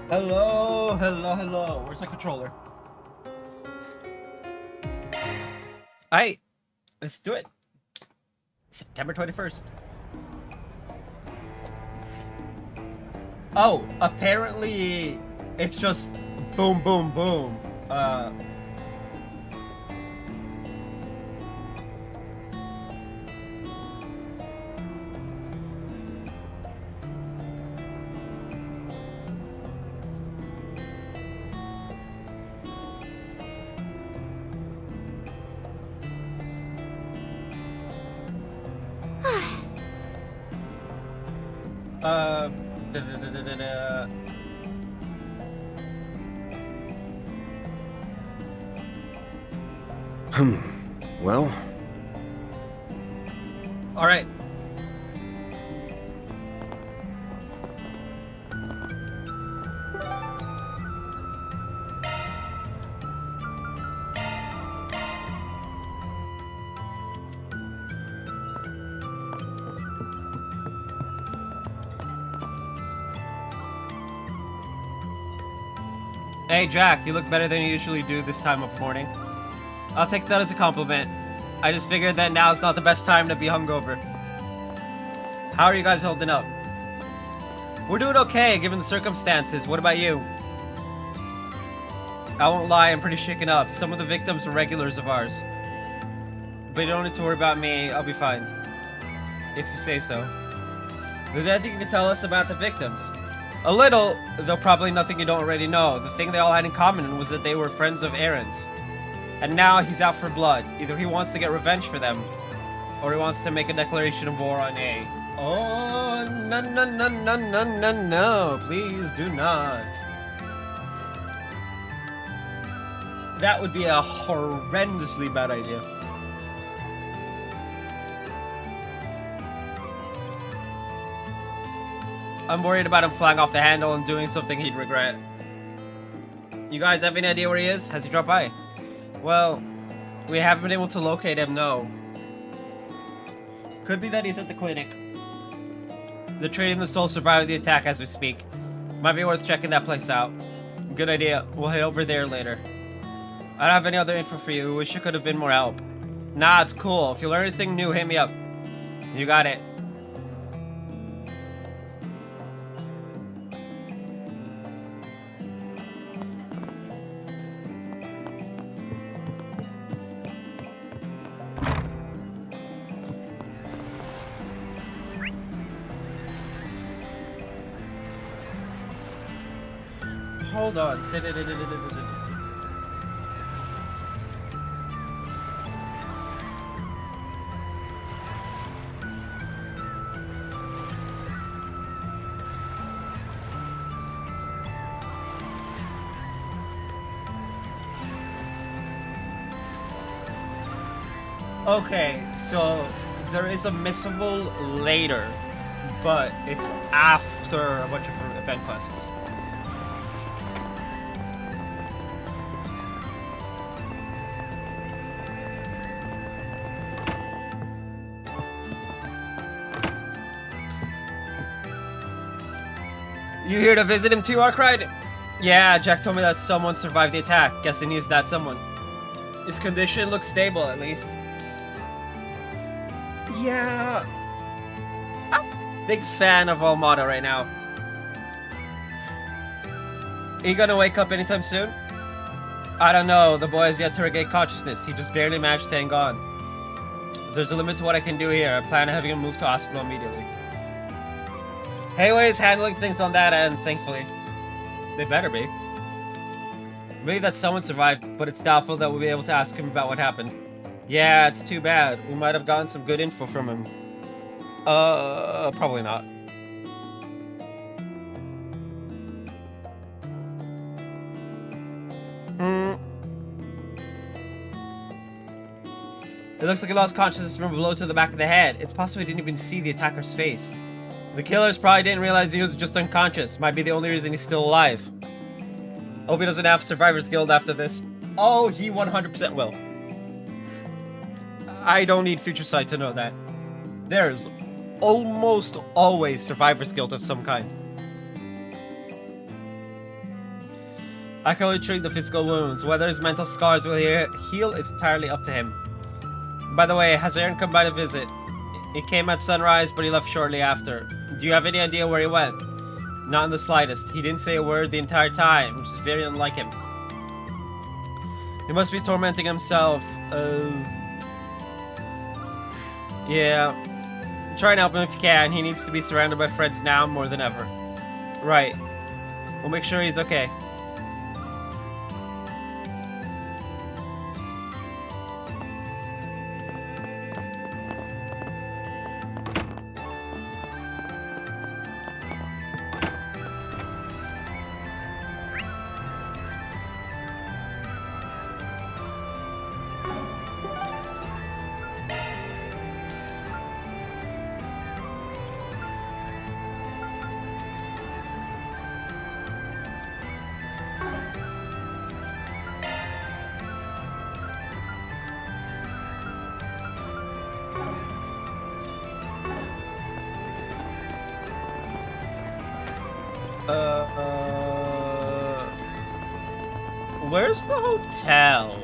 Hello, hello, hello. Where's my controller? Alright, let's do it. September 21st. Oh, apparently it's just boom, boom, boom. Uh, da, da, da, da, da, da. Well, All right. Hey, Jack, you look better than you usually do this time of morning. I'll take that as a compliment. I just figured that now's not the best time to be hungover. How are you guys holding up? We're doing okay, given the circumstances. What about you? I won't lie, I'm pretty shaken up. Some of the victims are regulars of ours. But you don't need to worry about me, I'll be fine. If you say so. Is there anything you can tell us about the victims? A little, though probably nothing you don't already know. The thing they all had in common was that they were friends of Aaron's. And now he's out for blood. Either he wants to get revenge for them, or he wants to make a declaration of war on A. Oh, no, no, no, no, no, no, no. Please do not. That would be a horrendously bad idea. I'm worried about him flying off the handle and doing something he'd regret. You guys have any idea where he is? Has he dropped by? Well, we haven't been able to locate him, no. Could be that he's at the clinic. They're treating the sole survivor of the attack as we speak. Might be worth checking that place out. Good idea. We'll head over there later. I don't have any other info for you. Wish I could have been more help. Nah, it's cool. If you learn anything new, hit me up. You got it. Hold on. Okay, so there is a missable later, but it's after a bunch of event quests. You here to visit him too, Arkwright? Yeah, Jack told me that someone survived the attack. Guessing he's that someone. His condition looks stable, at least. Yeah. Big fan of Almada right now. Are you gonna wake up anytime soon? I don't know. The boy has yet to regain consciousness. He just barely managed to hang on. There's a limit to what I can do here. I plan on having him moved to hospital immediately. Hayway's handling things on that end, thankfully. They better be. Maybe that someone survived, but it's doubtful that we'll be able to ask him about what happened. Yeah, it's too bad. We might have gotten some good info from him. Probably not. It looks like he lost consciousness from a blow to the back of the head. It's possible he didn't even see the attacker's face. The killers probably didn't realize he was just unconscious. Might be the only reason he's still alive. Hope he doesn't have Survivor's Guild after this. Oh, he 100% will. I don't need Future Sight to know that. There's almost always Survivor's Guild of some kind. I can only treat the physical wounds. Whether his mental scars will heal is entirely up to him. By the way, has Aaron come by to visit? He came at sunrise, but he left shortly after. Do you have any idea where he went? Not in the slightest. He didn't say a word the entire time, which is very unlike him. He must be tormenting himself. Yeah. Try and help him if you can. He needs to be surrounded by friends now more than ever. Right. We'll make sure he's okay. Where's the hotel?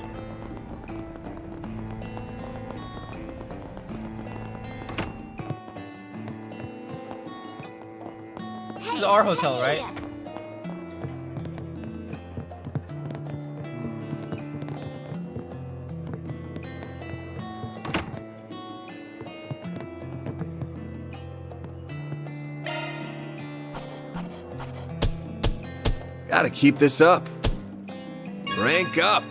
This is our hotel, right? Gotta keep this up. Rank up.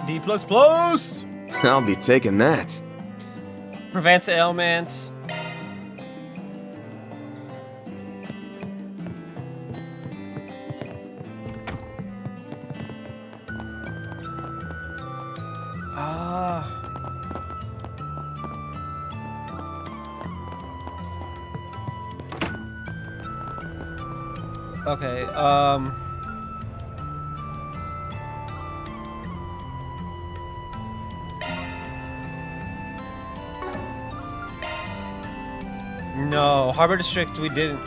D++. I'll be taking that. Prevents ailments. Okay, no, Harbor District, we didn't.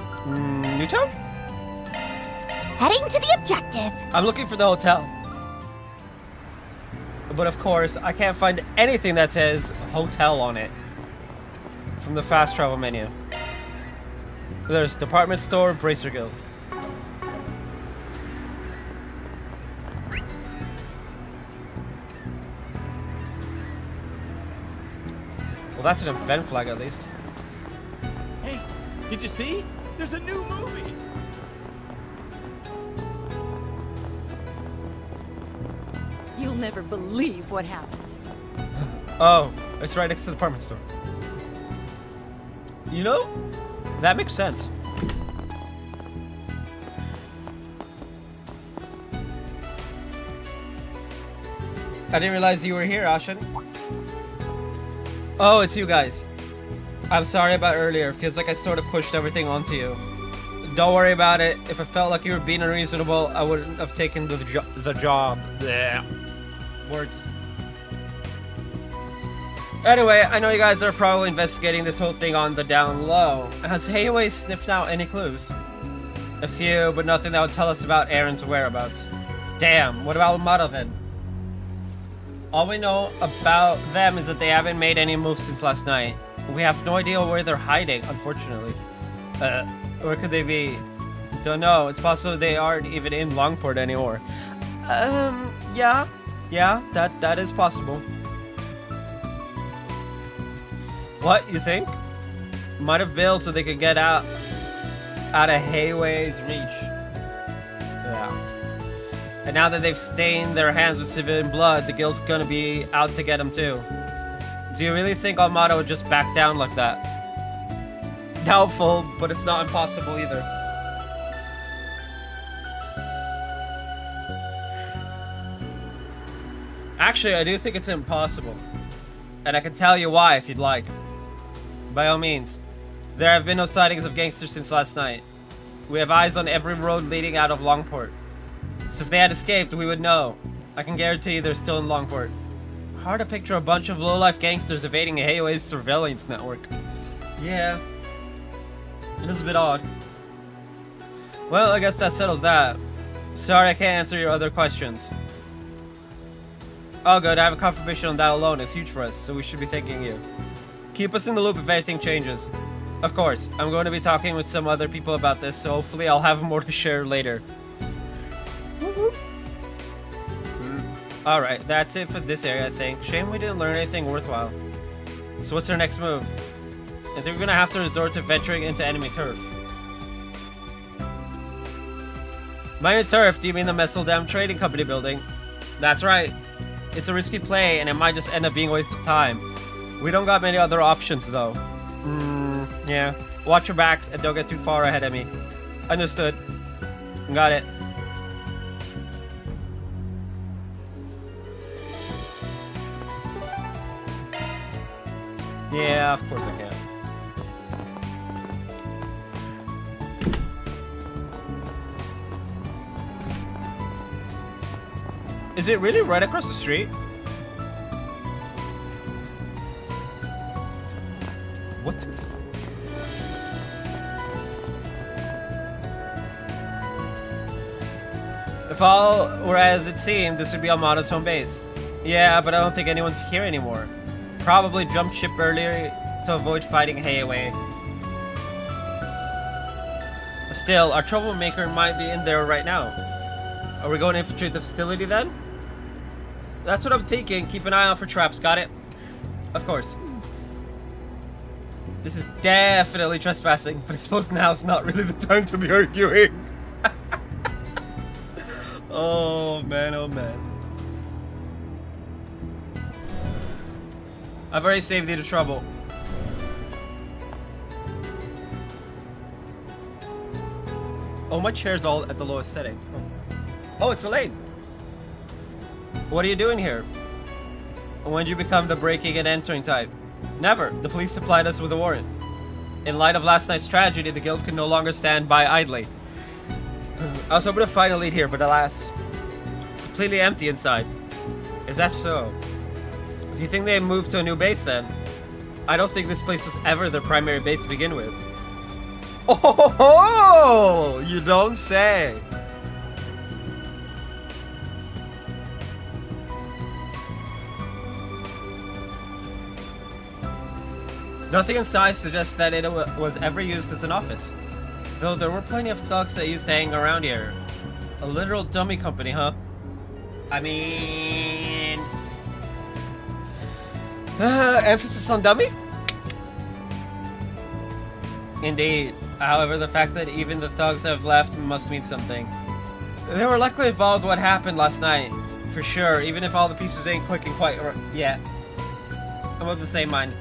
Newtown? Heading to the objective. I'm looking for the hotel. But of course, I can't find anything that says hotel on it from the fast travel menu. There's department store, Bracer Guild. Well, that's an event flag at least. Hey, did you see? There's a new movie. You'll never believe what happened. Oh, it's right next to the department store. You know, that makes sense. I didn't realize you were here, Ashen. Oh, it's you guys. I'm sorry about earlier. Feels like I sort of pushed everything onto you. Don't worry about it. If I felt like you were being unreasonable, I wouldn't have taken the job. Blech. Words. Anyway, I know you guys are probably investigating this whole thing on the down low. Has Hayway sniffed out any clues? A few, but nothing that would tell us about Aaron's whereabouts. Damn, what about Mata then? All we know about them is that they haven't made any moves since last night. We have no idea where they're hiding, unfortunately. Where could they be? Don't know. It's possible they aren't even in Longport anymore. Yeah, that is possible. What, you think? Might have bailed so they could get out of Hayway's reach. Yeah. And now that they've stained their hands with civilian blood, the guild's gonna be out to get them too. Do you really think Almada would just back down like that? Doubtful, but it's not impossible either. Actually, I do think it's impossible. And I can tell you why if you'd like. By all means. There have been no sightings of gangsters since last night. We have eyes on every road leading out of Longport. So if they had escaped, we would know. I can guarantee they're still in Longport. Hard to picture a bunch of low-life gangsters evading Hayway's surveillance network. Yeah. It is a bit odd. Well, I guess that settles that. Sorry, I can't answer your other questions. Oh good, I have a confirmation on that alone. It's huge for us, so we should be thanking you. Keep us in the loop if anything changes. Of course, I'm going to be talking with some other people about this, so hopefully I'll have more to share later. Alright, that's it for this area, I think. Shame we didn't learn anything worthwhile. So what's our next move? I think we're gonna have to resort to venturing into enemy turf. Minor turf, do you mean the Messeldam Trading Company building? That's right. It's a risky play, and it might just end up being a waste of time. We don't got many other options, though. Yeah. Watch your backs and don't get too far ahead of me. Understood. Got it. Yeah, of course I can. Is it really right across the street? What the... If all were as it seemed, this would be Almada's home base. Yeah, but I don't think anyone's here anymore. Probably jumped ship earlier to avoid fighting Hayaway. Still, our troublemaker might be in there right now. Are we going to infiltrate the facility then? That's what I'm thinking. Keep an eye out for traps, got it? Of course. This is definitely trespassing, but I suppose now's not really the time to be arguing. Oh man, oh man. I've already saved you the trouble. Oh, my chair's all at the lowest setting. Oh, it's Elaine. What are you doing here? When did you become the breaking and entering type? Never. The police supplied us with a warrant. In light of last night's tragedy, the guild could no longer stand by idly. I was hoping to find a lead here, but alas, it's completely empty inside. Is that so? Do you think they moved to a new base then? I don't think this place was ever their primary base to begin with. Oh, you don't say. Nothing inside suggests that it was ever used as an office. Though there were plenty of thugs that used to hang around here. A literal dummy company, huh? I mean... emphasis on dummy? Indeed. However, the fact that even the thugs have left must mean something. They were likely involved in what happened last night. For sure, even if all the pieces ain't clicking quite yet. I'm of the same mind.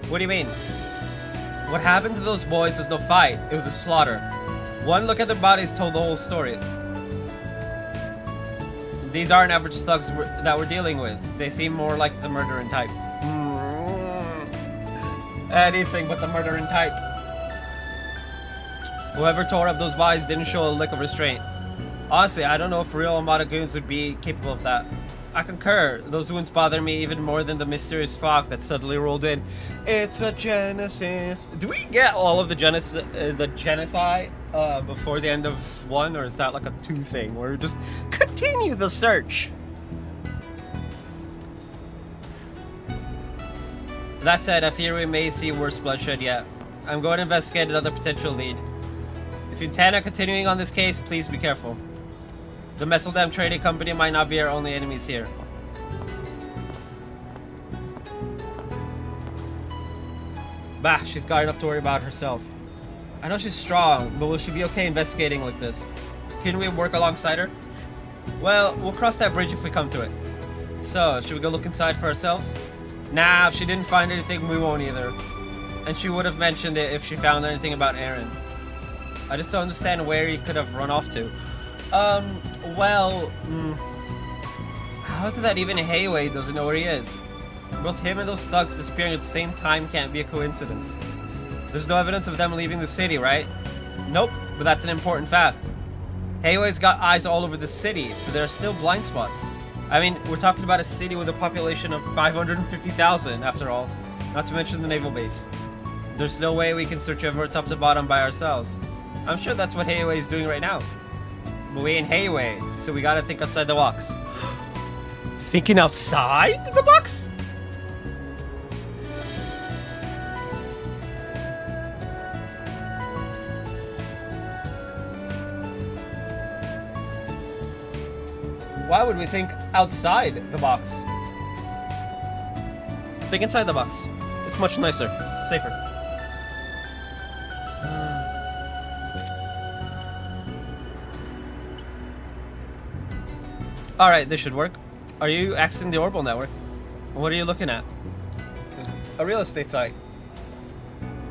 What do you mean? What happened to those boys was no fight, it was a slaughter. One look at their bodies told the whole story. These aren't average thugs that we're dealing with. They seem more like the murdering type. Anything but the murdering type. Whoever tore up those bodies didn't show a lick of restraint. Honestly, I don't know if real Armada goons would be capable of that. I concur. Those wounds bother me even more than the mysterious fog that suddenly rolled in. It's a Genesis. Do we get all of the genocide before the end of 1, or is that like a 2 thing where we just continue the search? That said, I fear we may see worse bloodshed yet. I'm going to investigate another potential lead. If you intend on continuing on this case, please be careful. The Messeldam Trading Company might not be our only enemies here. Bah, she's got enough to worry about herself. I know she's strong, but will she be okay investigating like this? Can we work alongside her? Well, we'll cross that bridge if we come to it. So, should we go look inside for ourselves? Nah, if she didn't find anything, we won't either. And she would have mentioned it if she found anything about Aaron. I just don't understand where he could have run off to. How is it that even Hayway doesn't know where he is? Both him and those thugs disappearing at the same time can't be a coincidence. There's no evidence of them leaving the city, right? Nope, but that's an important fact. Hayway's got eyes all over the city, but there are still blind spots. I mean, we're talking about a city with a population of 550,000, after all, not to mention the naval base. There's no way we can search over top to bottom by ourselves. I'm sure that's what Hayway is doing right now. But we in Hayway, so we gotta think outside the box. Thinking outside the box? Why would we think outside the box? Think inside the box. It's much nicer, safer. Alright, this should work. Are you accessing the orbital network? What are you looking at? A real estate site.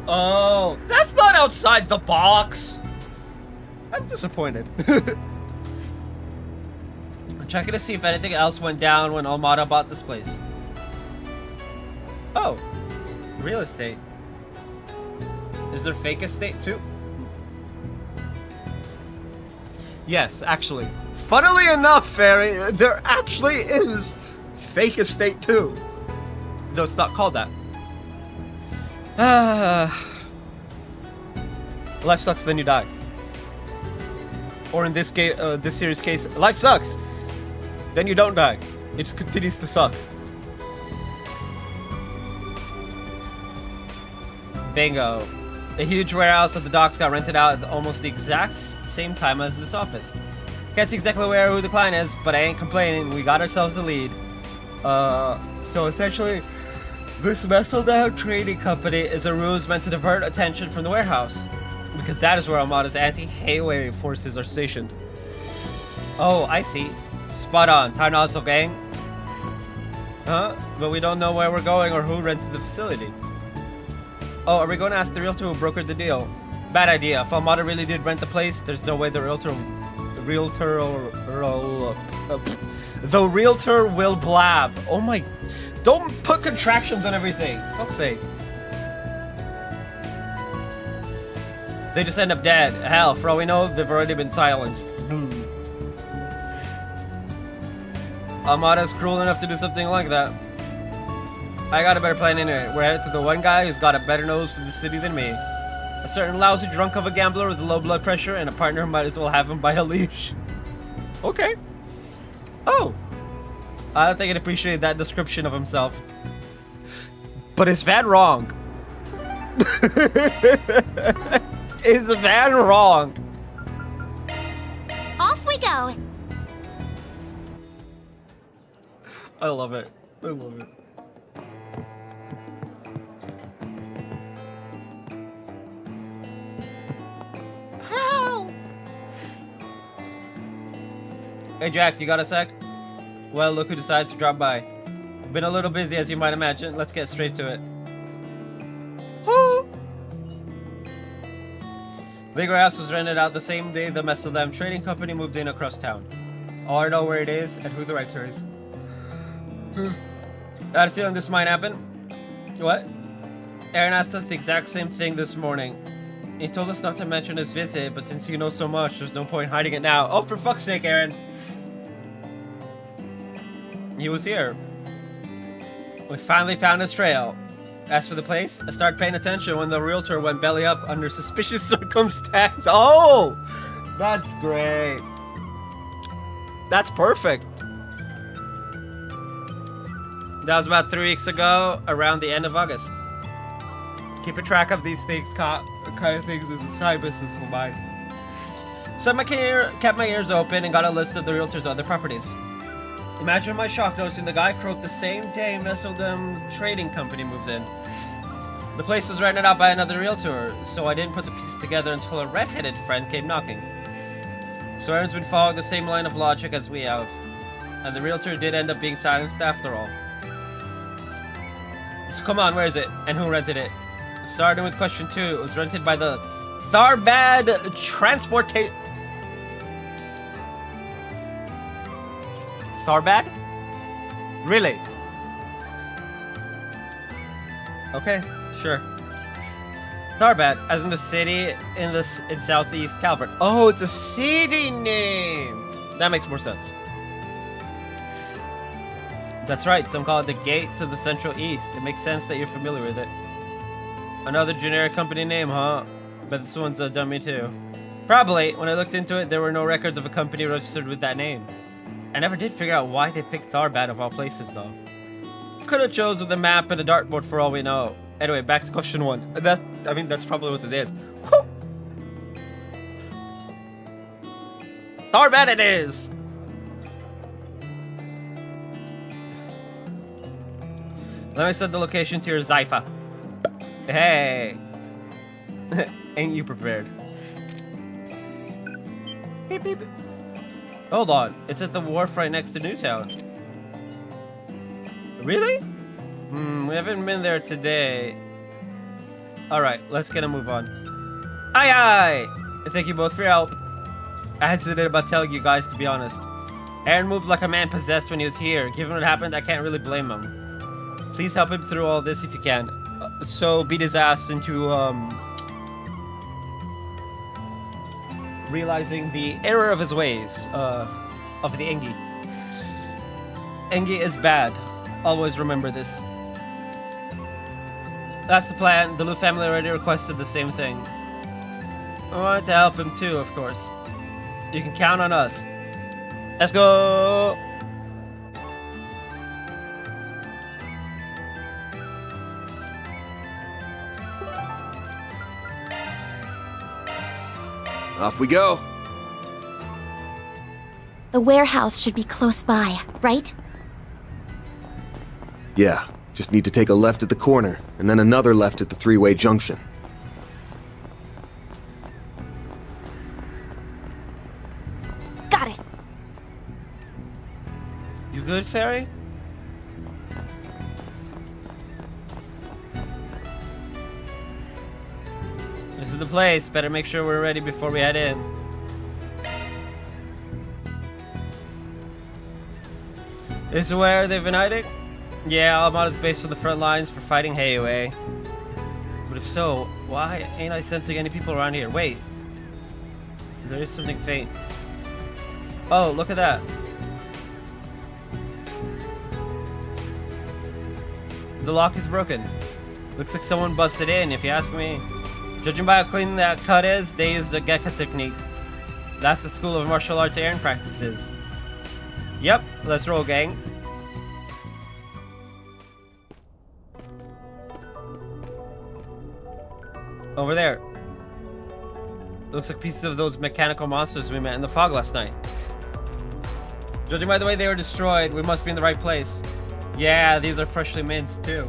Oh, that's not outside the box! I'm disappointed. I'm checking to see if anything else went down when Almada bought this place. Oh, real estate. Is there fake estate too? Yes, actually. Funnily enough, Fairy, there actually is fake estate too. Though it's not called that. Life sucks, then you die. Or in this series case, life sucks, then you don't die. It just continues to suck. Bingo. A huge warehouse at the docks got rented out at almost the exact same time as this office. Can't see exactly who the client is, but I ain't complaining. We got ourselves the lead. So essentially, this nestled down trading company is a ruse meant to divert attention from the warehouse, because that is where Almada's anti-Hayway forces are stationed. Oh, I see. Spot on. Time also, gang. Huh? But we don't know where we're going or who rented the facility. Oh, are we going to ask the realtor who brokered the deal? Bad idea. If Almada really did rent the place, there's no way the realtor will blab. Oh my, don't put contractions on everything. Fuck's sake. They just end up dead. Hell, for all we know, they've already been silenced. Almada's cruel enough to do something like that. I got a better plan anyway. We're headed to the one guy who's got a better nose for the city than me. A certain lousy drunk of a gambler with low blood pressure and a partner who might as well have him by a leash. Okay. Oh. I don't think I'd appreciate that description of himself. But is Van wrong? Is Van wrong? Off we go. I love it. I love it. Hey Jack, you got a sec? Well, look who decided to drop by. Been a little busy as you might imagine. Let's get straight to it. Bigger House was rented out the same day the Messeldam Trading Company moved in across town. All I know where it is and who the rector is. I had a feeling this might happen. What? Aaron asked us the exact same thing this morning. He told us not to mention his visit, but since you know so much, there's no point hiding it now. Oh, for fuck's sake, Aaron. He was here. We finally found his trail. As for the place, I started paying attention when the realtor went belly up under suspicious circumstances. Oh! That's great. That's perfect. That was about 3 weeks ago, around the end of August. Keeping track of these things, kind of things, is a side business for mine. So I kept my ears open and got a list of the realtor's other properties. Imagine my shock noticing the guy croaked the same day Messeldam Trading Company moved in. The place was rented out by another realtor, so I didn't put the pieces together until a red-headed friend came knocking. So Aaron's been following the same line of logic as we have, and the realtor did end up being silenced after all. So come on, where is it? And who rented it? Starting with question 2, it was rented by the Tharbad Transportation... Tharbad? Really? Okay, sure. Tharbad, as in the city in southeast California. Oh, it's a city name! That makes more sense. That's right, some call it the gate to the Central East. It makes sense that you're familiar with it. Another generic company name, huh? But this one's a dummy too. Probably. When I looked into it, there were no records of a company registered with that name. I never did figure out why they picked Tharbad of all places, though. Could have chose with a map and a dartboard for all we know. Anyway, back to question 1. That's probably what they did. Whew. Tharbad it is! Let me send the location to your Zypha. Hey! Ain't you prepared? Beep, beep. Hold on, it's at the wharf right next to Newtown. Really? We haven't been there today. Alright, let's get a move on. Aye aye! Thank you both for your help. I hesitated about telling you guys, to be honest. Aaron moved like a man possessed when he was here. Given what happened, I can't really blame him. Please help him through all this if you can. So beat his ass into, realizing the error of his ways, of the Engi. Engi is bad. Always remember this. That's the plan. The Lu family already requested the same thing. I wanted to help him too, of course. You can count on us. Let's go! Off we go. The warehouse should be close by, right? Yeah, just need to take a left at the corner, and then another left at the three-way junction. Got it. You good, Fairy? This is the place. Better make sure we're ready before we head in. This is where they've been hiding? Yeah, Almada's based on the front lines for fighting Heiue. But if so, why ain't I sensing any people around here? Wait. There is something faint. Oh, look at that. The lock is broken. Looks like someone busted in, if you ask me. Judging by how clean that cut is, they use the Gekka technique. That's the school of martial arts Aaron practices. Yep, let's roll, gang. Over there. Looks like pieces of those mechanical monsters we met in the fog last night. Judging by the way they were destroyed, we must be in the right place. Yeah, these are freshly minced too.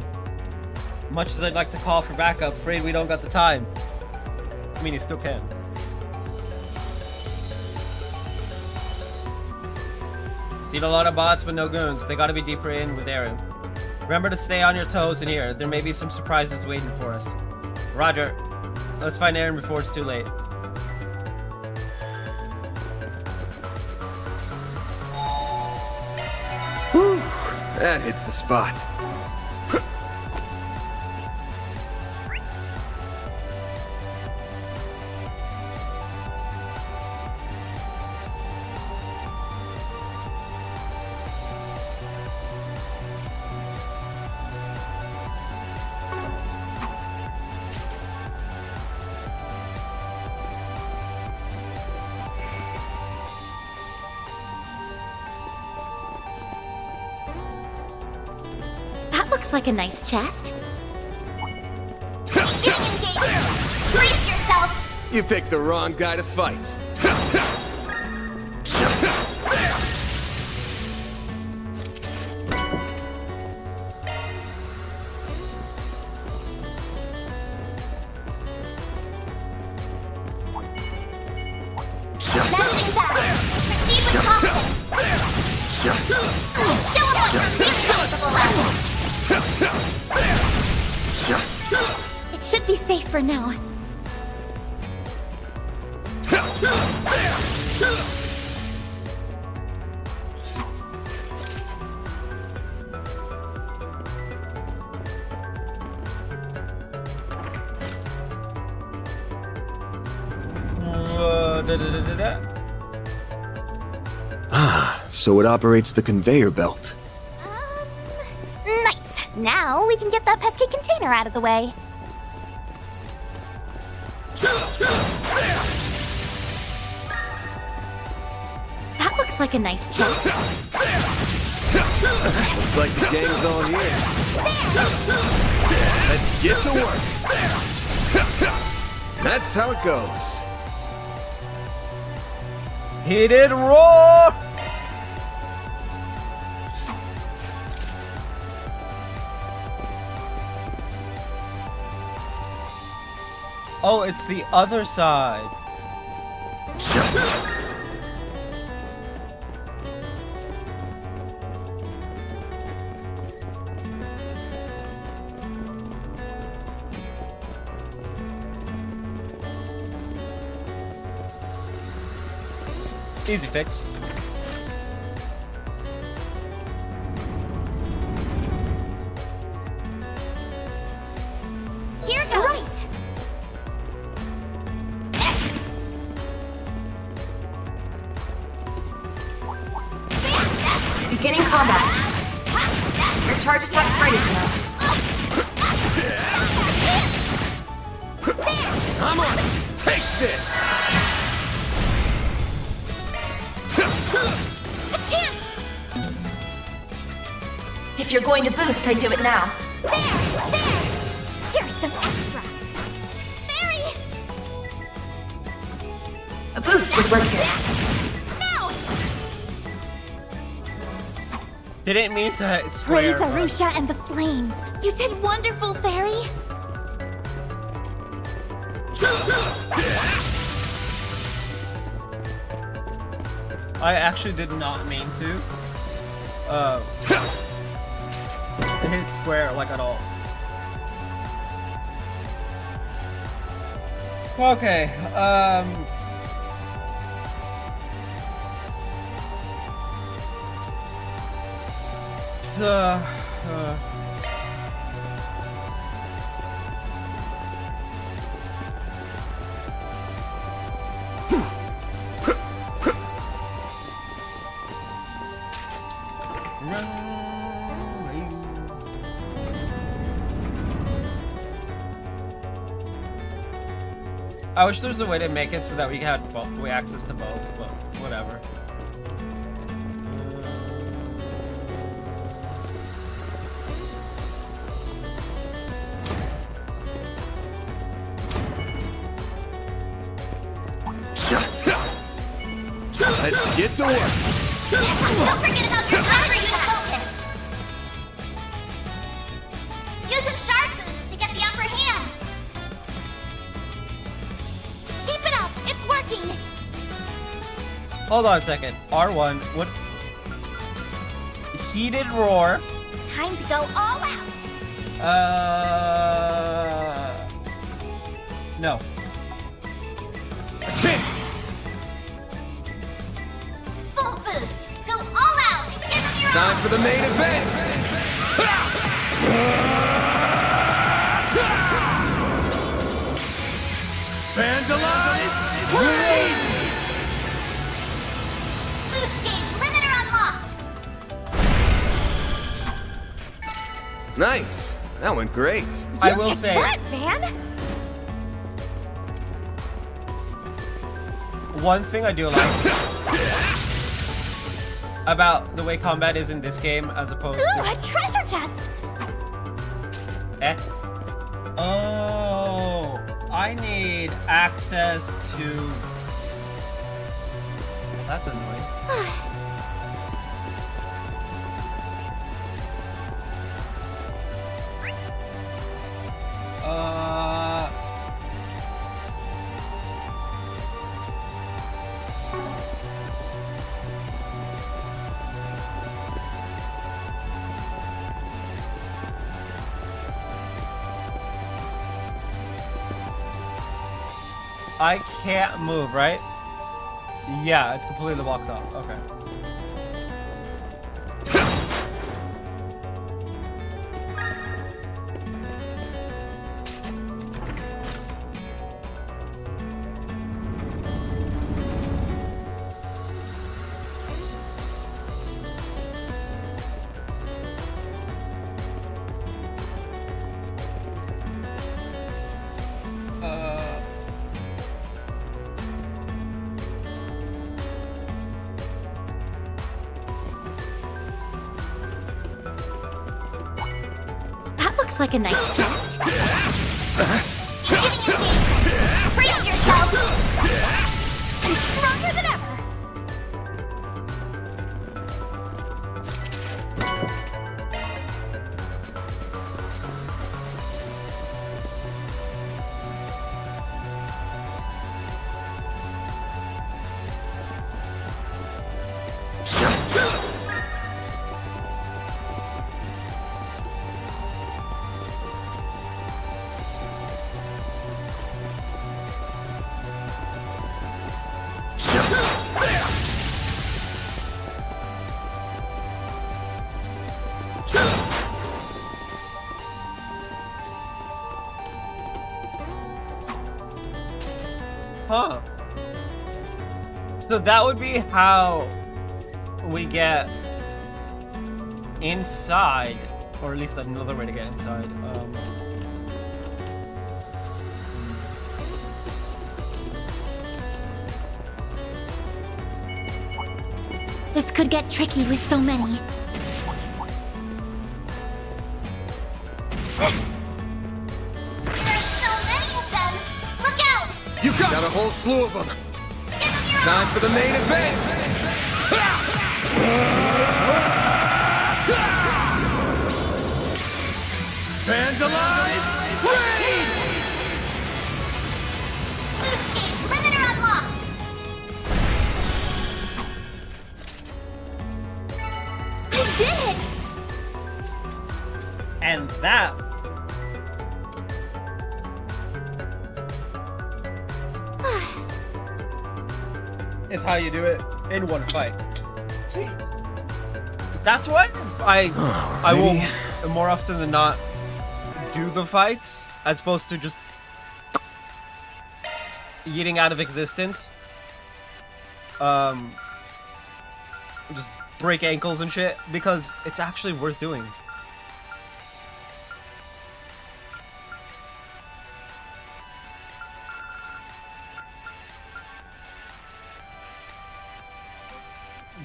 Much as I'd like to call for backup, afraid we don't got the time. I mean, you still can. Seen a lot of bots, but no goons. They gotta be deeper in with Aaron. Remember to stay on your toes in here. There may be some surprises waiting for us. Roger. Let's find Aaron before it's too late. Whew, that hits the spot. Looks like a nice chest. Beginning engagement! Brace yourself! You picked the wrong guy to fight. Nothing back! Proceed with caution! Show them what you're really capable of! It should be safe for now. So it operates the conveyor belt. Nice. Now we can get that pesky container out of the way. Looks like a nice chance. Looks like the gang's all here. Let's get to work. That's how it goes. Heated roar! Oh, it's the other side. Easy fix. Here goes. Right. Beginning combat. Your charge attack's ready now. Come on, take this. A chance. If you're going to boost, I'd do it now. There. Here's some extra. Fairy. A boost would work here. No. Didn't mean to swear. Praise Arusha and the flames. You did wonderful, Fairy. I actually did not mean to. Hit square like at all. Okay, I wish there was a way to make it so that we had we access to both, but whatever. Let's get to work. Don't forget about your time for you to focus. Use a sharp boost to get the upper hand. Keep it up. It's working. Hold on a second. R1. What? Heated roar. Time to go all out. No. Chance. Full boost. Go all out. Give them your Time all. for the main event. Vandalize! Boost gauge limiter unlocked. Nice. That went great. I will say. What, man? One thing I do like about the way combat is in this game as opposed Ooh, to a treasure chest. Oh, I need access to. Well, that's annoying. I can't move, right? Yeah, it's completely blocked off. Okay. Looks like a nice chest. Beginning engagement. Brace yourself. I'm stronger than ever. Huh. So that would be how we get inside, or at least another way to get inside. This could get tricky with so many. There's so many of them! Look out! You got a whole slew of them. Give them your Time for the main event. Vandalize! Raid! boost gauge limiter unlocked! I did it! And that is how you do it in one fight. See, that's why I will more often than not do the fights as opposed to just eating out of existence. Just break ankles and shit, because it's actually worth doing.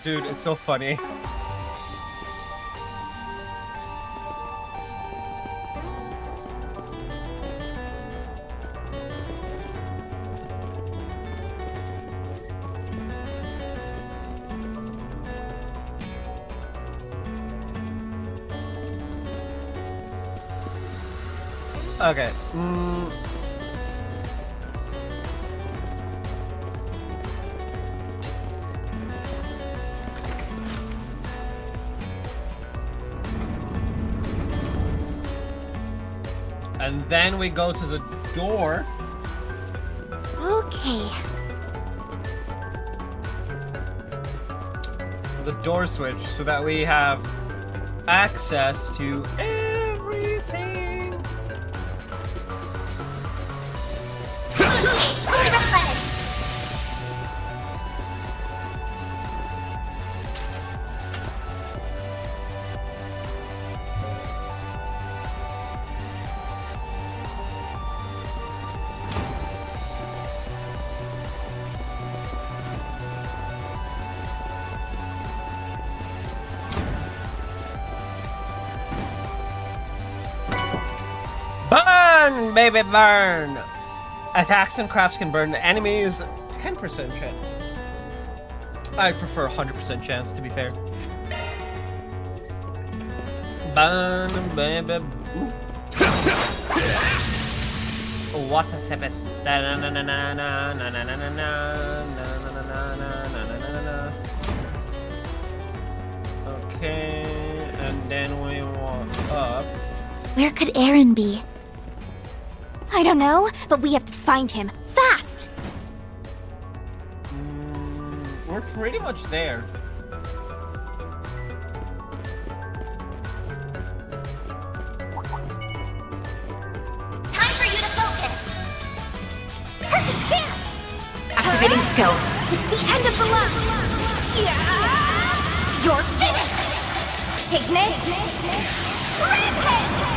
Dude, it's so funny. Okay. And then we go to the door. Okay. The door switch, so that we have access to everything. Boost gauge fully replenished! Burn, baby, burn! Attacks and crafts can burn enemies. 10% chance. I prefer 100% chance, to be fair. Burn, baby. What a seventh. Okay, and then we walk up. Where could Aaron be? I don't know, but we have to find him fast! We're pretty much there. Time for you to focus! Perfect chance! Activating skill. It's the end of the line! Yeah! You're finished! Ignis! Rampage!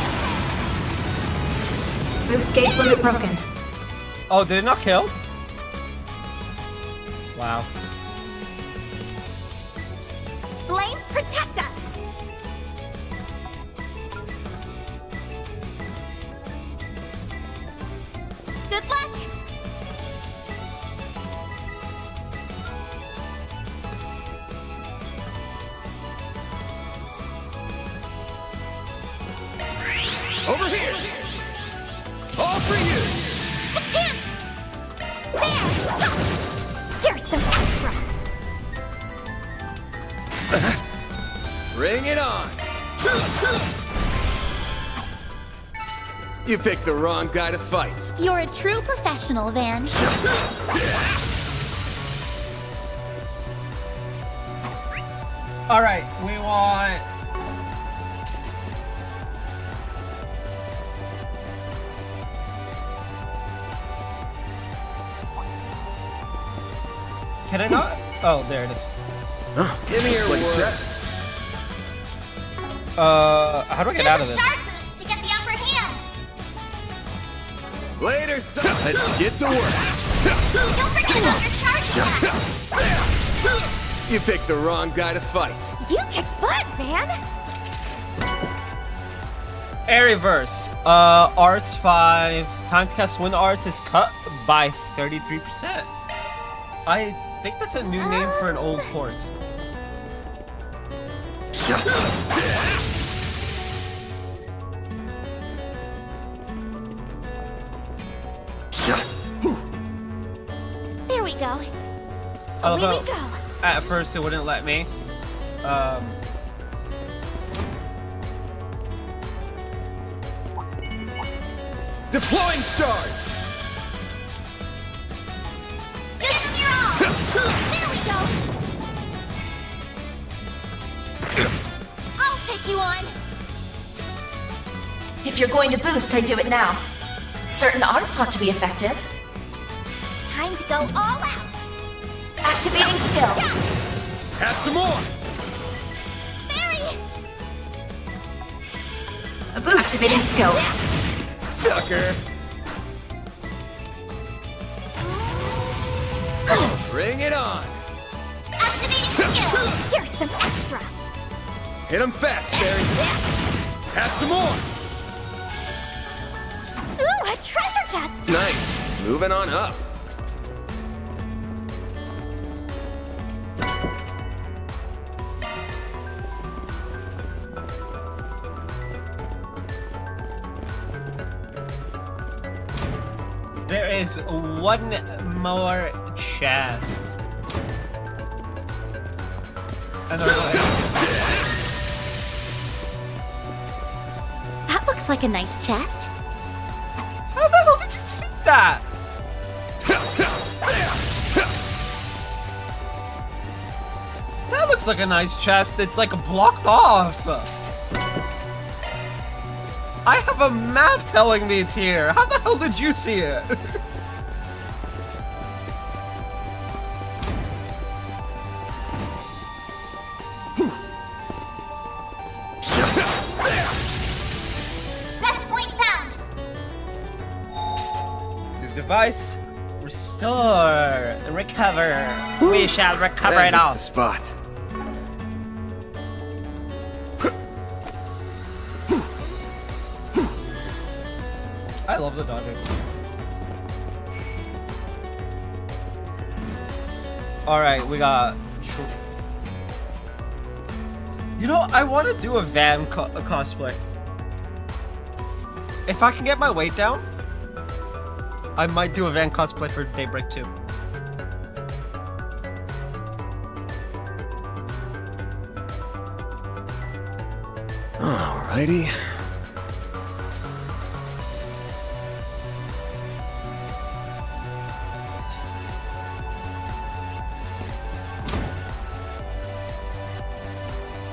Boost gauge limit broken. Oh, did it not kill? Wow. Flames protect us! Good luck! Over here! All for you! A chance! There! Ha! Here's some extra! Bring it on! You picked the wrong guy to fight. You're a true professional, Van. All right, we want. Can I not? Oh, there it is. Give me your chest. How do I get out of There's this? a sharp boost to get the upper hand. Later, son. Let's get to work. Don't forget about your charge attack. You picked the wrong guy to fight. You kick butt, Van. Air reverse. Arts 5. Time to cast wind arts is cut by 33%. I think that's a new name for an old quartz. There we go. I love Away how we go. at first it wouldn't let me. Deploying shards. Give them your all. There we go. I'll take you on. If you're going to boost, I do it now. Certain arts ought to be effective. Time to go all out. Activating skill. Have some more. Barry! A boost. Activating skill. Sucker. Bring it on. Activating skill. Here's some extra. Hit him fast, Barry. Have some more. Ooh, a treasure chest. Nice. Moving on up. There is one more chest. And That looks like a nice chest. how the hell did you see that? That looks like a nice chest. It's like blocked off. I have a map telling me it's here. How the hell did you see it? Best point found. This device, restore, recover. We shall recover That it hits all. the spot. I love the dodging. Alright, we got... You know, I want to do a van cosplay. If I can get my weight down, I might do a van cosplay for Daybreak 2. Alrighty.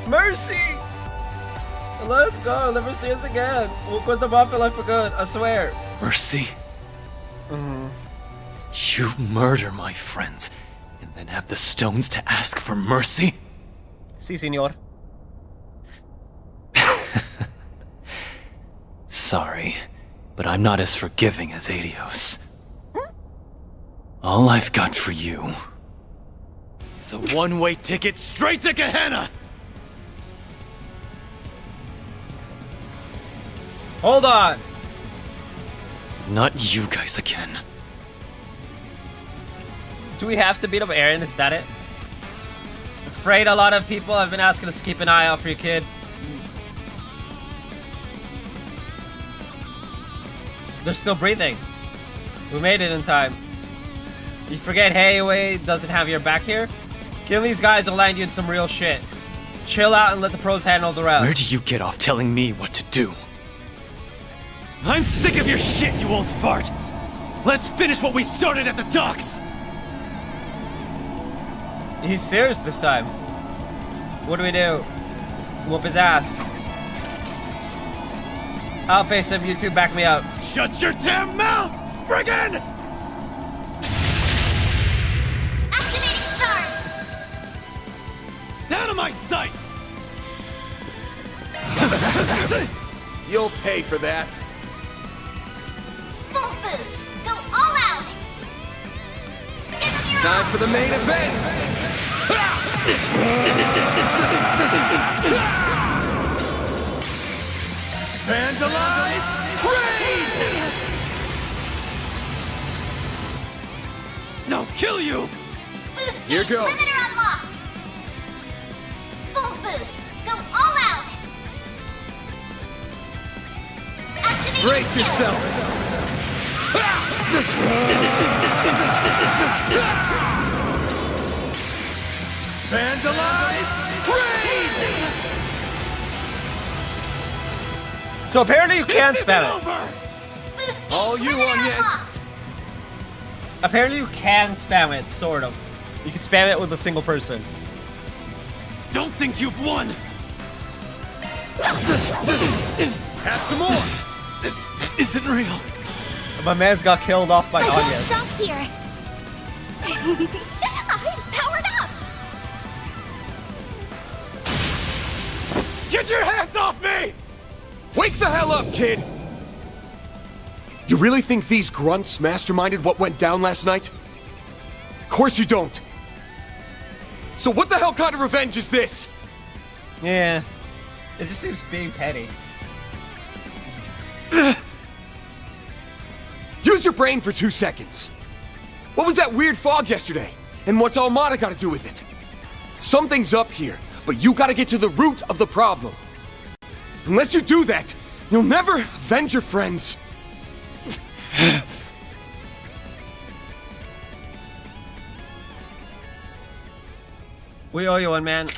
Mercy! Let's go, never see us again. We'll quit the mafia life for good, I swear. Mercy? You murder my friends, and then have the stones to ask for mercy? Si, senor. Sorry, but I'm not as forgiving as Adios. All I've got for you is a one-way ticket straight to Gehenna! Hold on. Not you guys again. Do we have to beat up Aaron? Is that it? Afraid a lot of people have been asking us to keep an eye out for your kid. They're still breathing. We made it in time. You forget Hayway doesn't have your back here? Killing these guys will land you in some real shit. Chill out and let the pros handle the rest. Where do you get off telling me what to do? I'm sick of your shit, you old fart! Let's finish what we started at the docks! He's serious this time. What do we do? Whoop his ass. I'll face him, you two back me up. Shut your damn mouth, Spriggan! Activating charge. Out of my sight! You'll pay for that. Full boost. Go all out. Give them your Time all. for the main event. Vandalize! Raid! I'll kill you! Boost Here gauge goes. limiter unlocked. Full boost. Go all out. Activating Brace skill. yourself. Vandalize! Raid! So apparently you can This spam isn't it. over! Boost gauge All you limiter onions. unlocked. Apparently you can spam it, sort of. You can spam it with a single person. Don't think you've won! Have some more. This isn't real. My man's got killed off by I won't Anya. stop here. I'm powered up. Get your hands off me! Wake the hell up, kid! You really think these grunts masterminded what went down last night? Of course you don't. So what the hell kind of revenge is this? Yeah. It just seems being petty. Use your brain for 2 seconds. What was that weird fog yesterday? And what's Armada got to do with it? Something's up here, but you gotta get to the root of the problem. Unless you do that, you'll never avenge your friends. We owe you one, man.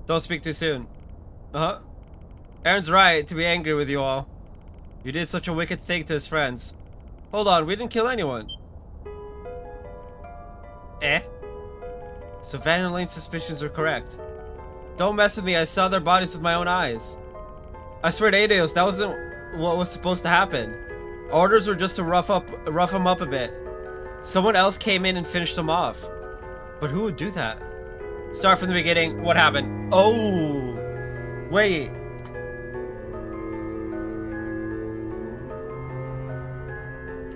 Don't speak too soon. Uh-huh. Aaron's right to be angry with you all. You did such a wicked thing to his friends. Hold on, we didn't kill anyone. Eh? So Van and Lane's suspicions are correct. Don't mess with me, I saw their bodies with my own eyes. I swear to Adeos, that wasn't what was supposed to happen. Orders were just to rough them up a bit. Someone else came in and finished them off. But who would do that? Start from the beginning. What happened? Oh! Wait.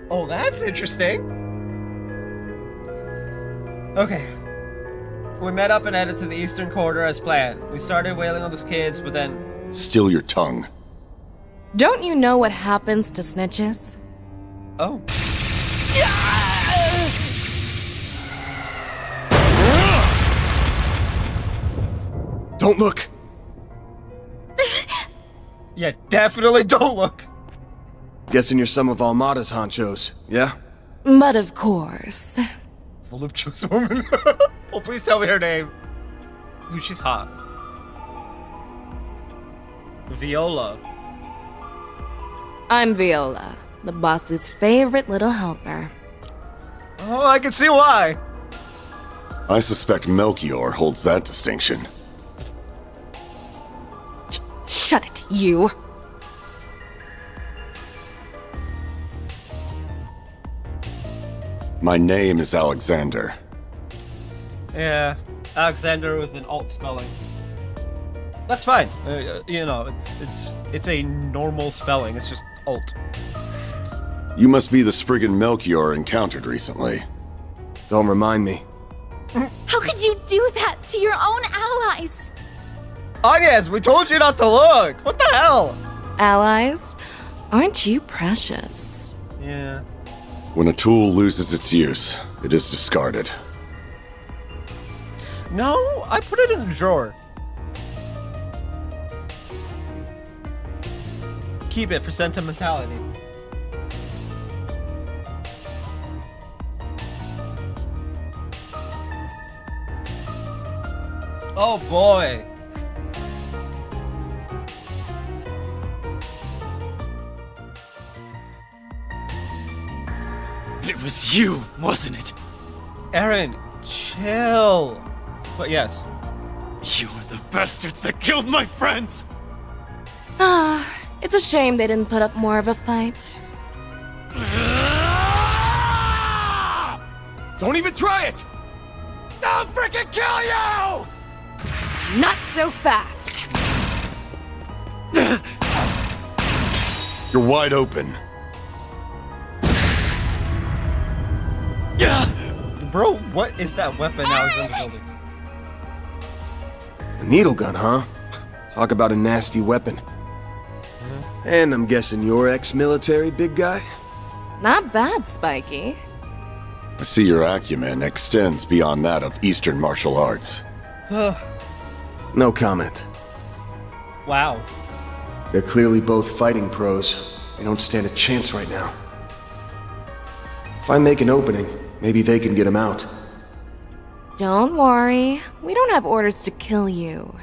Oh, that's interesting. Okay. We met up and headed to the eastern quarter as planned. We started wailing on those kids, but then... Still your tongue. Don't you know what happens to snitches? Oh. Don't look. Yeah, definitely don't look. Guessing you're some of Almada's honchos, yeah? But of course. Voluptuous woman. Oh, please tell me her name. Ooh, she's hot. Viola. I'm Viola, the boss's favorite little helper. Oh, I can see why. I suspect Melchior holds that distinction. Shut it, you. My name is Alexander. Yeah, Alexander with an alt spelling. That's fine. You know, it's a normal spelling. It's just alt. You must be the Spriggan Melchior encountered recently. Don't remind me. How could you do that to your own allies? Agnes, we told you not to look. What the hell? Allies? Aren't you precious? Yeah. When a tool loses its use, it is discarded. No, I put it in a drawer. Keep it for sentimentality. Oh boy. It was you, wasn't it? Aaron, chill. But yes. You were the bastards that killed my friends! Ah, it's a shame they didn't put up more of a fight. Don't even try it! I'll freaking kill you! Not so fast! You're wide open. Bro, what is that weapon now in the building? A needle gun, huh? Talk about a nasty weapon. And I'm guessing you're ex-military, big guy? Not bad, Spiky. I see your acumen extends beyond that of Eastern martial arts. No comment. Wow. They're clearly both fighting pros. They don't stand a chance right now. If I make an opening, maybe they can get him out. Don't worry, we don't have orders to kill you.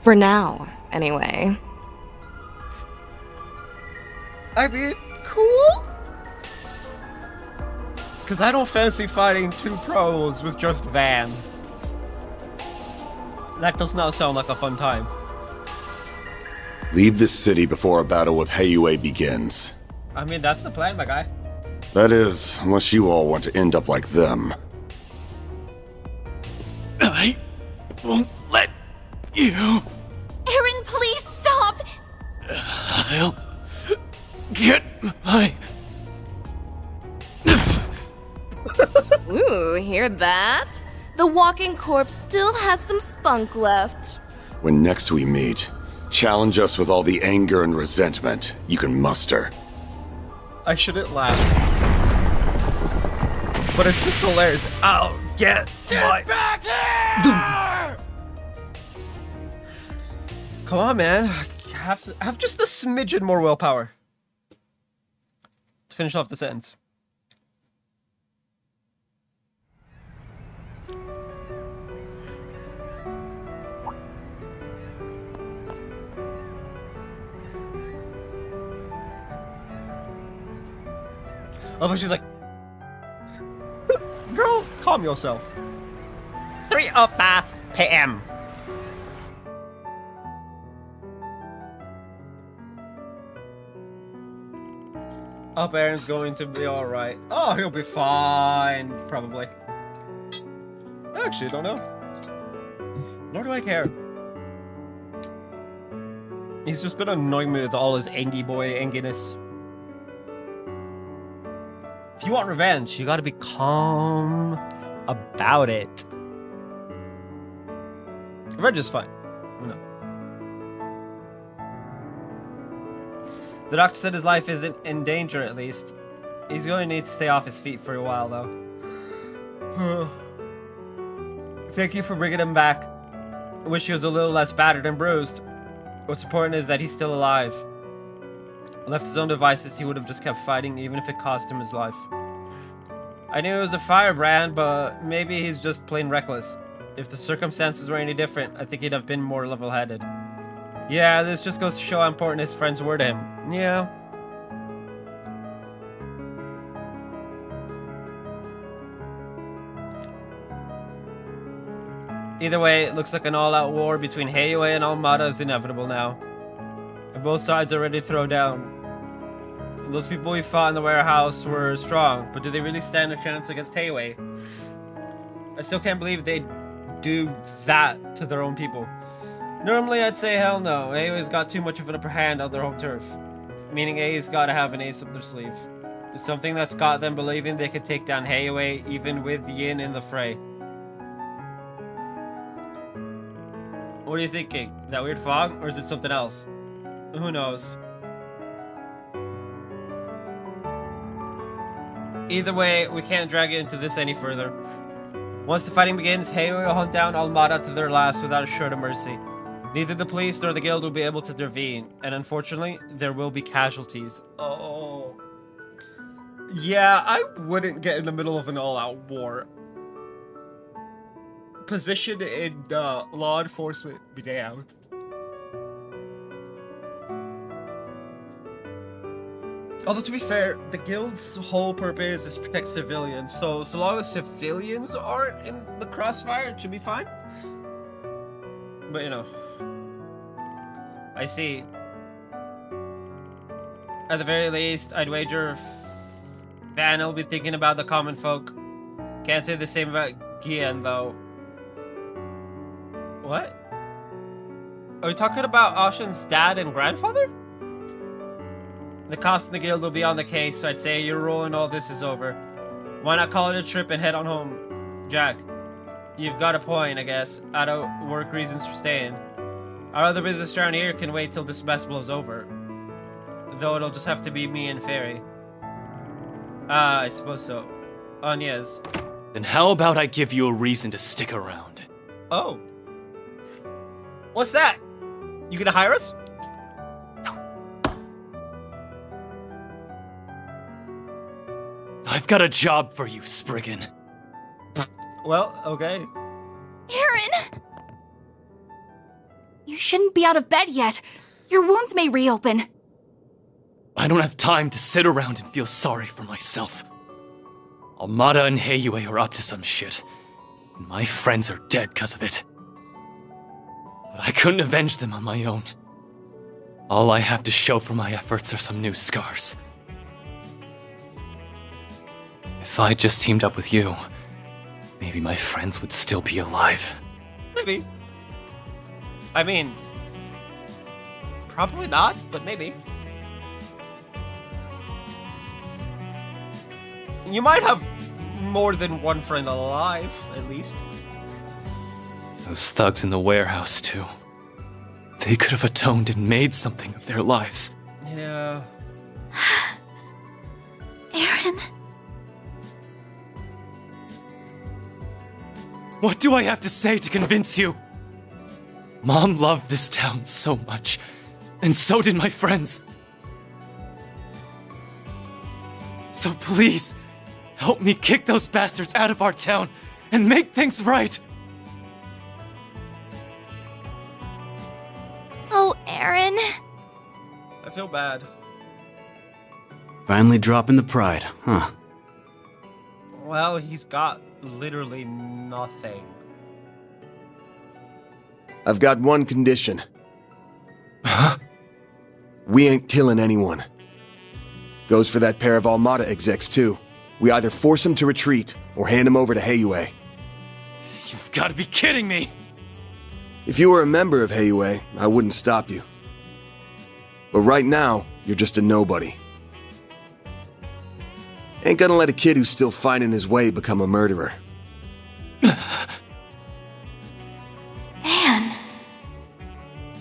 For now, anyway. I mean, cool? Because I don't fancy fighting two pros with just Van. That does not sound like a fun time. Leave this city before a battle with Heiyue begins. I mean, that's the plan, my guy. That is, unless you all want to end up like them. I won't let you. Aaron, please stop! I'll get my... Ooh, hear that? The walking corpse still has some spunk left. When next we meet, challenge us with all the anger and resentment you can muster. I shouldn't laugh. But it's just hilarious. I'll get my... back here! Come on, man. Have just a smidgen more willpower. To finish off the sentence. Oh, but she's like, girl, calm yourself. 3:05 p.m. Up Aaron's going to be alright. Oh, he'll be fine, probably. I actually don't know. Nor do I care. He's just been annoying me with all his angy boy anginess. If you want revenge, you gotta be calm about it. Revenge is fine. No. The doctor said his life isn't in danger, at least. He's going to need to stay off his feet for a while, though. Thank you for bringing him back. I wish he was a little less battered and bruised. What's important is that he's still alive. Left his own devices, he would have just kept fighting, even if it cost him his life. I knew it was a firebrand, but maybe he's just plain reckless. If the circumstances were any different, I think he'd have been more level-headed. Yeah, this just goes to show how important his friends were to him. Yeah. Either way, it looks like an all-out war between Heiyue and Almada is inevitable now. And both sides are ready to throw down. Those people we fought in the warehouse were strong, but do they really stand a chance against Heiyue? I still can't believe they'd do that to their own people. Normally I'd say hell no. Heiyue's got too much of an upper hand on their home turf. Meaning A's gotta have an ace up their sleeve. It's something that's got them believing they could take down Heiyue even with Yin in the fray. What are you thinking? That weird fog? Or is it something else? Who knows? Either way, we can't drag it into this any further. Once the fighting begins, Heiwe will hunt down Almada to their last without a shred of mercy. Neither the police nor the guild will be able to intervene, and unfortunately, there will be casualties. Oh. Yeah, I wouldn't get in the middle of an all-out war. Position in law enforcement be damned. Although, to be fair, the guild's whole purpose is to protect civilians, so long as civilians aren't in the crossfire, it should be fine. But, you know. I see. At the very least, I'd wager Van will be thinking about the common folk. Can't say the same about Gian, though. What? Are we talking about Ashen's dad and grandfather? The cops in the guild will be on the case, so I'd say your role in all this is over. Why not call it a trip and head on home? Jack, you've got a point, I guess. Out of work reasons for staying. Our other business around here can wait till this mess blows over. Though it'll just have to be me and Fairy. I suppose so. Yes. Then how about I give you a reason to stick around? Oh. What's that? You gonna hire us? I've got a job for you, Spriggan. Well, okay. Aaron! You shouldn't be out of bed yet. Your wounds may reopen. I don't have time to sit around and feel sorry for myself. Almada and Heiwe are up to some shit, and my friends are dead because of it. But I couldn't avenge them on my own. All I have to show for my efforts are some new scars. If I just teamed up with you, maybe my friends would still be alive. Maybe. I mean, probably not, but maybe. You might have more than one friend alive, at least. Those thugs in the warehouse, too. They could have atoned and made something of their lives. Yeah. Aaron. What do I have to say to convince you? Mom loved this town so much, and so did my friends. So please, help me kick those bastards out of our town and make things right. Oh, Aaron. I feel bad. Finally dropping the pride, huh? Well, he's got literally nothing. I've got one condition. Huh? We ain't killing anyone. Goes for that pair of Almada execs, too. We either force them to retreat, or hand them over to Heiwe. You've got to be kidding me! If you were a member of Heiwe, I wouldn't stop you. But right now, you're just a nobody. Ain't gonna let a kid who's still finding his way become a murderer. Man.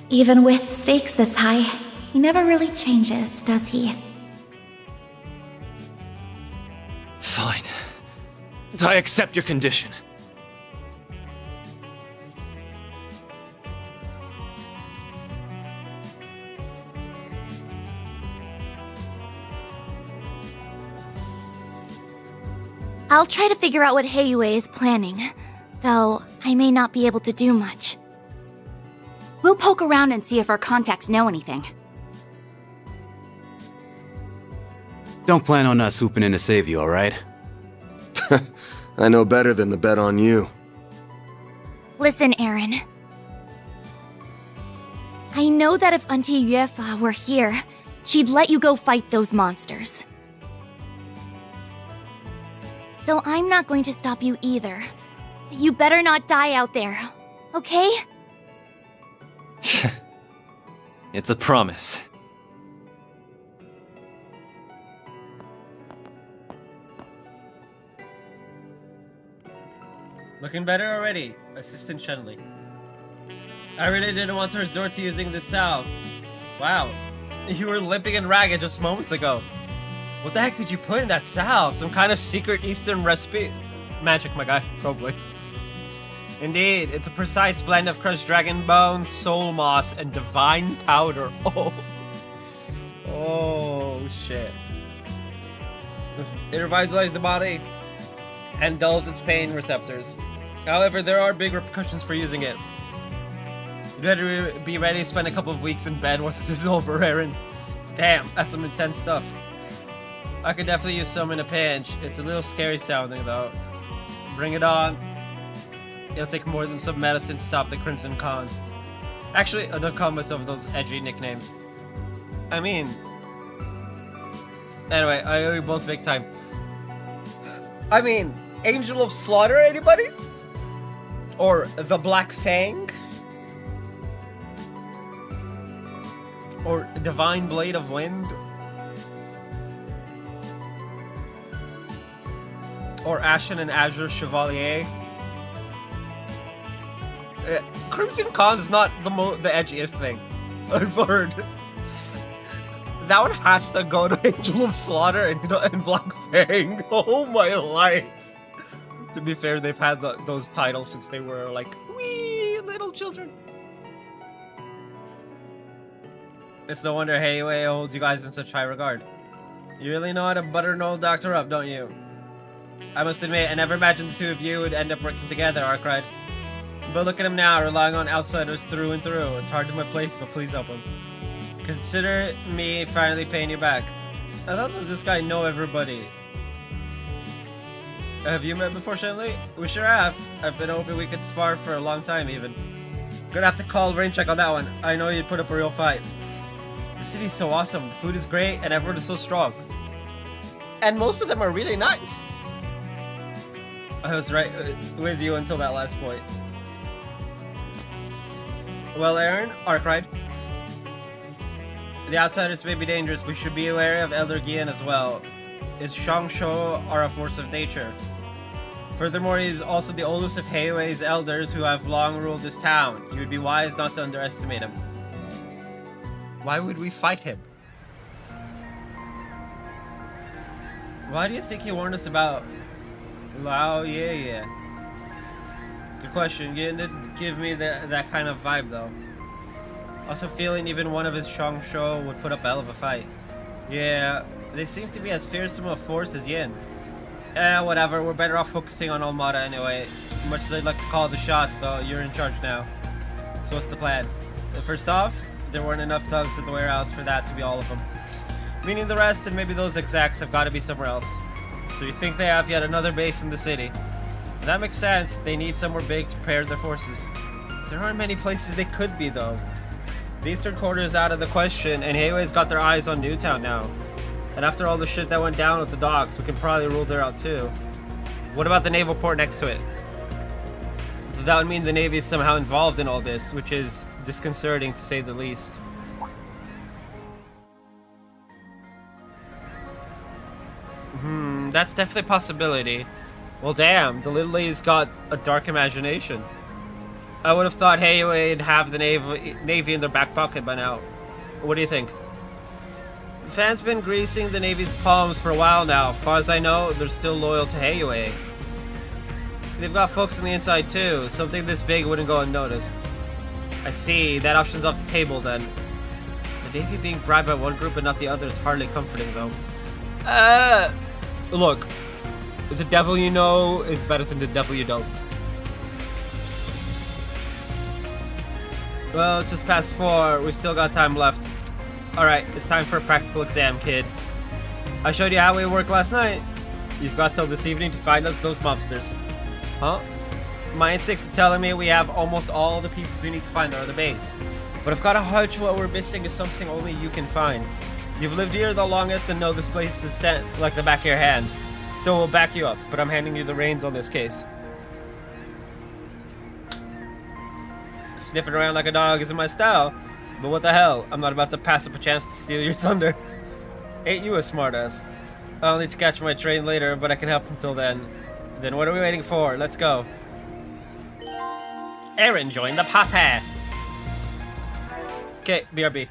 Even with stakes this high, he never really changes, does he? Fine. I accept your condition. I'll try to figure out what Heiwe is planning, though I may not be able to do much. We'll poke around and see if our contacts know anything. Don't plan on us swooping in to save you, alright? I know better than to bet on you. Listen, Aaron. I know that if Auntie Yuefa were here, she'd let you go fight those monsters. So I'm not going to stop you either. You better not die out there, okay? It's a promise. Looking better already, Assistant Shenley. I really didn't want to resort to using this salve. Wow, you were limping and ragged just moments ago. What the heck did you put in that salve? Some kind of secret Eastern recipe? Magic, my guy, probably. Indeed, it's a precise blend of crushed dragon bones, soul moss, and divine powder. Oh. Oh, shit. It revitalizes the body and dulls its pain receptors. However, there are big repercussions for using it. You'd better be ready to spend a couple of weeks in bed once this is over, Aaron. Damn, that's some intense stuff. I could definitely use some in a pinch. It's a little scary sounding, though. Bring it on. It'll take more than some medicine to stop the Crimson Con. Actually, I don't call myself those edgy nicknames. I mean... Anyway, I owe you both big time. I mean, Angel of Slaughter, anybody? Or the Black Fang? Or Divine Blade of Wind? Or Ashen and Azure Chevalier? Crimson Con is not the edgiest thing I've heard. That one has to go to Angel of Slaughter and Black Fang. Oh my life. To be fair, they've had those titles since they were like wee little children. It's no wonder Heiwei holds you guys in such high regard. You really know how to butter an old doctor up, don't you? I must admit, I never imagined the two of you would end up working together, Arkwright. But look at him now, relying on outsiders through and through. It's hard to my place, but please help him. Consider me finally paying you back. I thought that this guy know everybody. Have you met before, Shenley? We sure have. I've been hoping we could spar for a long time, even. Gonna have to call rain check on that one. I know you'd put up a real fight. The city's so awesome. The food is great, and everyone is so strong. And most of them are really nice. I was right with you until that last point. Well, Aaron, Arkwright. The outsiders may be dangerous. We should be aware of Elder Gian as well. His Shangsho are a force of nature. Furthermore, he is also the oldest of Heiwei's elders who have long ruled this town. You would be wise not to underestimate him. Why would we fight him? Why do you think he warned us about Lao Ye? Good question. You didn't give me that kind of vibe, though. Also feeling even one of his Shangsho would put up a hell of a fight. Yeah, they seem to be as fearsome a force as Yin. Whatever, we're better off focusing on Almada anyway. Much as I'd like to call the shots, though, you're in charge now. So what's the plan? First off, there weren't enough thugs at the warehouse for that to be all of them. Meaning the rest and maybe those execs have got to be somewhere else. So you think they have yet another base in the city? That makes sense. They need somewhere big to prepare their forces. There aren't many places they could be, though. The eastern quarter is out of the question, and Heiwei's got their eyes on Newtown now. And after all the shit that went down with the docks, we can probably rule there out too. What about the naval port next to it? That would mean the Navy is somehow involved in all this, which is disconcerting to say the least. That's definitely a possibility. Well, damn, the little lady's got a dark imagination. I would have thought Heiwei'd have the Navy in their back pocket by now. What do you think? Fans been greasing the Navy's palms for a while now. As far as I know, they're still loyal to Heiwei. They've got folks on the inside too. Something this big wouldn't go unnoticed. I see. That option's off the table then. The Navy being bribed by one group and not the other is hardly comforting though. Look. The devil you know is better than the devil you don't. Well, it's just past 4. We've still got time left. Alright, it's time for a practical exam, kid. I showed you how we work last night. You've got till this evening to find us those mobsters. Huh? My instincts are telling me we have almost all the pieces we need to find our other base. But I've got a hunch what we're missing is something only you can find. You've lived here the longest and know this place is set like the back of your hand. So we'll back you up, but I'm handing you the reins on this case. Sniffing around like a dog isn't my style, but what the hell, I'm not about to pass up a chance to steal your thunder. Ain't you a smartass? I'll need to catch my train later, but I can help until then. Then what are we waiting for? Let's go. Aaron joined the party. Okay, BRB.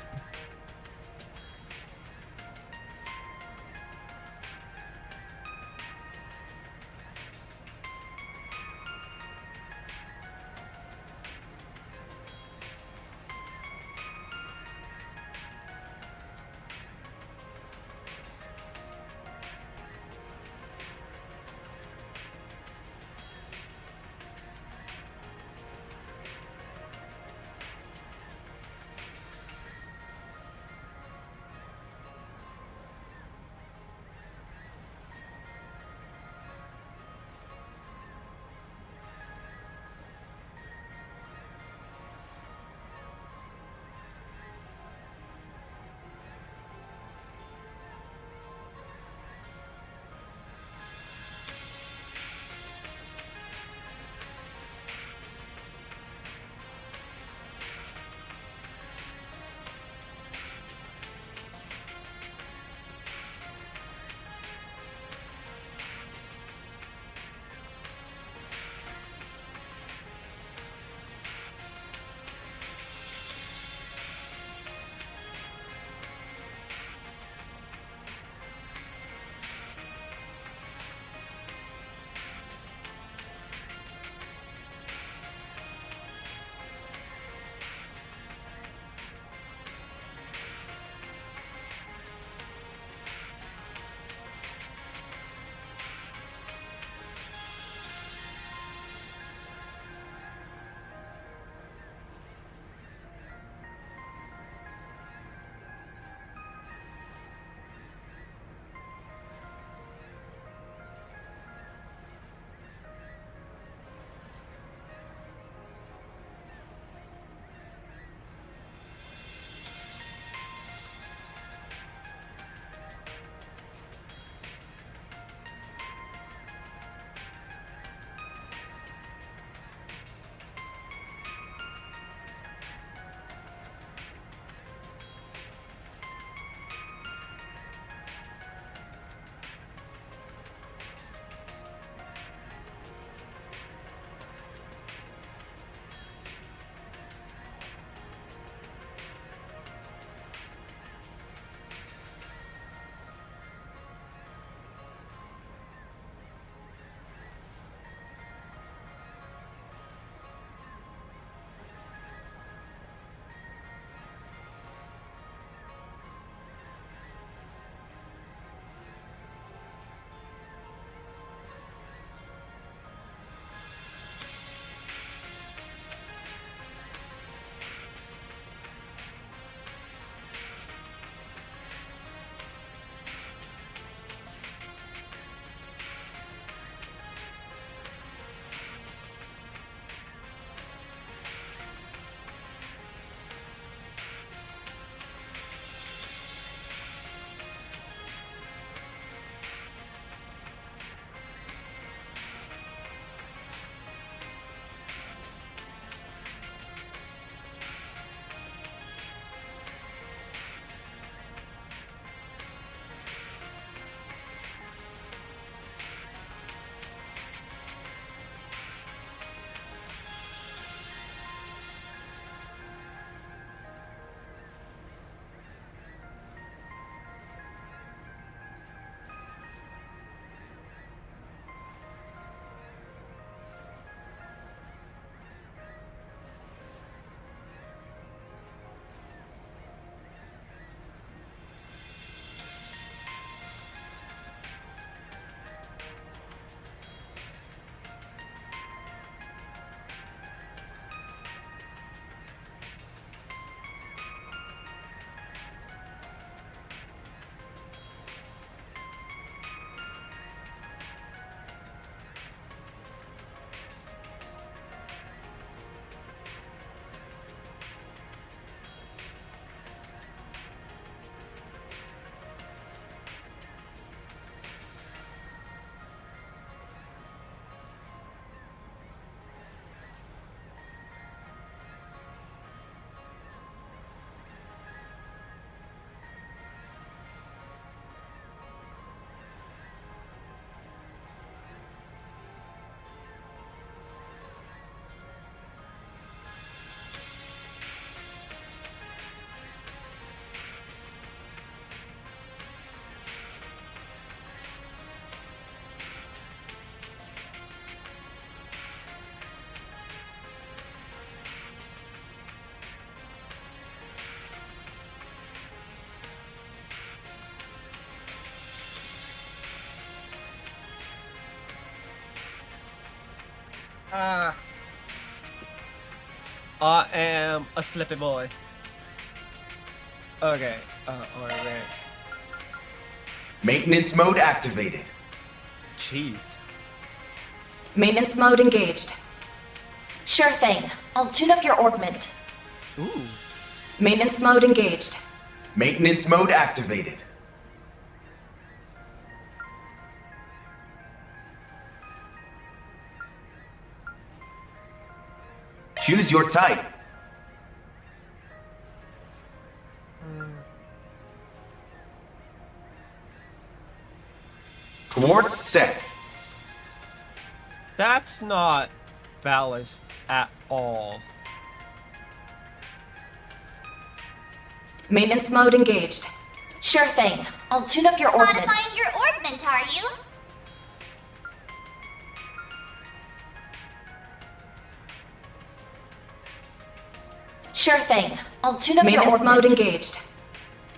I am a slippy boy. Okay. Alright. Maintenance mode activated. Jeez. Maintenance mode engaged. Sure thing. I'll tune up your augment. Ooh. Maintenance mode engaged. Maintenance mode activated. Choose your type. Coordinates set. That's not ballast at all. Maintenance mode engaged. Sure thing. I'll tune up your augment. Modifying your augment, are you? Sure thing. I'll tune up your augment. Maintenance mode engaged.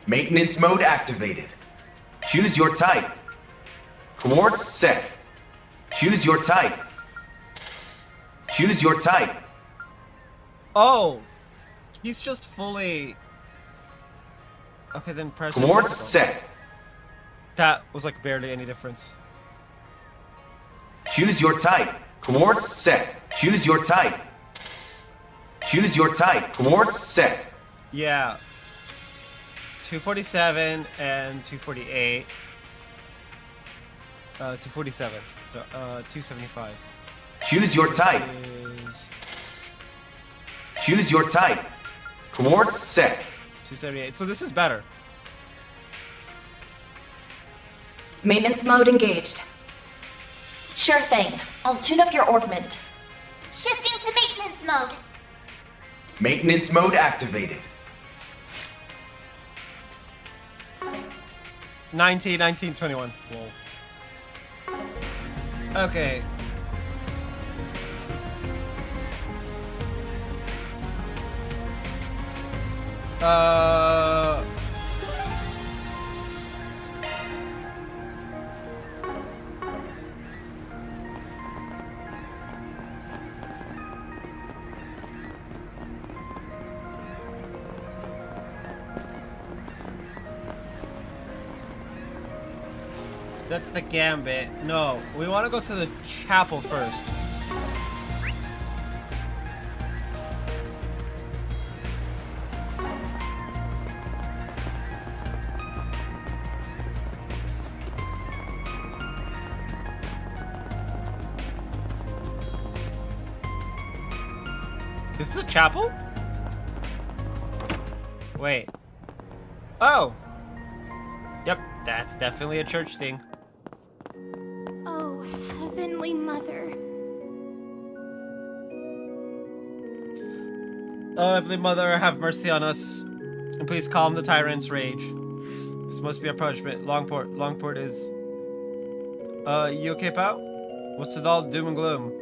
Maintenance mode activated. Choose your type. Coordinates set. Choose your type. Choose your type. Oh, he's just fully. Okay, then press. Coordinates set. That was like barely any difference. Choose your type. Coordinates set. Choose your type. Choose your type. Coordinates set. Yeah. 247 and 248. 247. So 275. Choose your type. Choose your type. Coordinates set. 278. So this is better. Maintenance mode engaged. Sure thing. I'll tune up your augment. Shifting to maintenance mode. Maintenance mode activated. 19, 19, 21. Whoa. Okay. That's the gambit. No, we want to go to the chapel first. This is a chapel? Wait. Oh! Yep, that's definitely a church thing. Oh, Heavenly Mother. Oh, Heavenly Mother, have mercy on us. And please calm the tyrant's rage. This must be our punishment. Longport is... you okay, pal? What's with all the doom and gloom?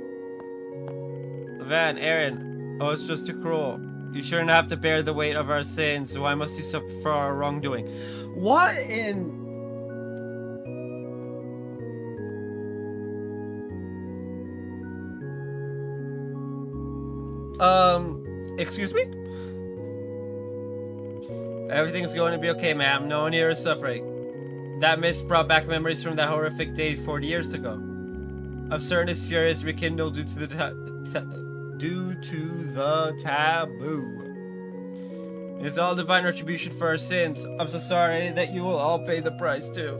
Van, Aaron. Oh, it's just too cruel. You shouldn't have to bear the weight of our sins. Why must you suffer for our wrongdoing? What in... excuse me? Everything's going to be okay, ma'am. No one here is suffering. That mist brought back memories from that horrific day 40 years ago. I'm certain his fury is rekindled due to the taboo. It's all divine retribution for our sins. I'm so sorry that you will all pay the price too.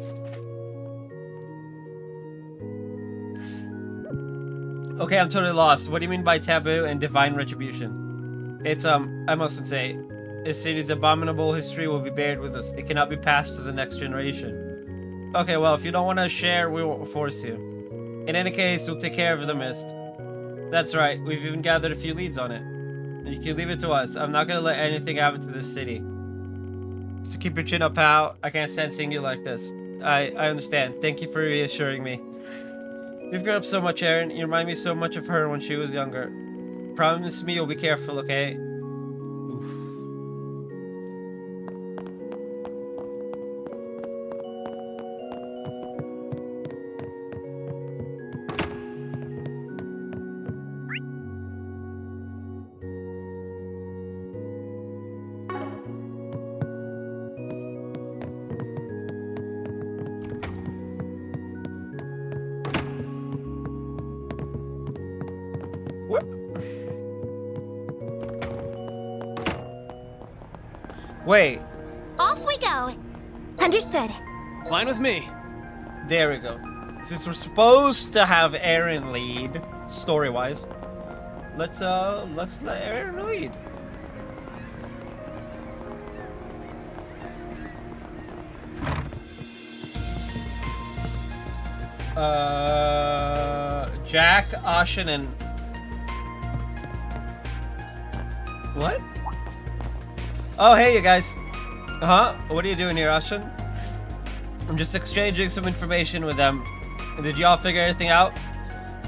Okay, I'm totally lost. What do you mean by taboo and divine retribution? It's, I mustn't say, this city's abominable history will be buried with us. It cannot be passed to the next generation. Okay, well, if you don't want to share, we won't force you. In any case, we'll take care of the mist. That's right, we've even gathered a few leads on it. You can leave it to us. I'm not gonna let anything happen to this city. So keep your chin up, pal. I can't stand seeing you like this. I understand. Thank you for reassuring me. You've grown up so much, Aaron. You remind me so much of her when she was younger. Promise me you'll be careful, okay? Oof. What? Wait. Off we go. Understood. Fine with me. There we go. Since we're supposed to have Aaron lead, story-wise, let's let Aaron lead. Jack, Ashen, and what? Oh, hey, you guys. What are you doing here, Ashen? I'm just exchanging some information with them. Did y'all figure anything out?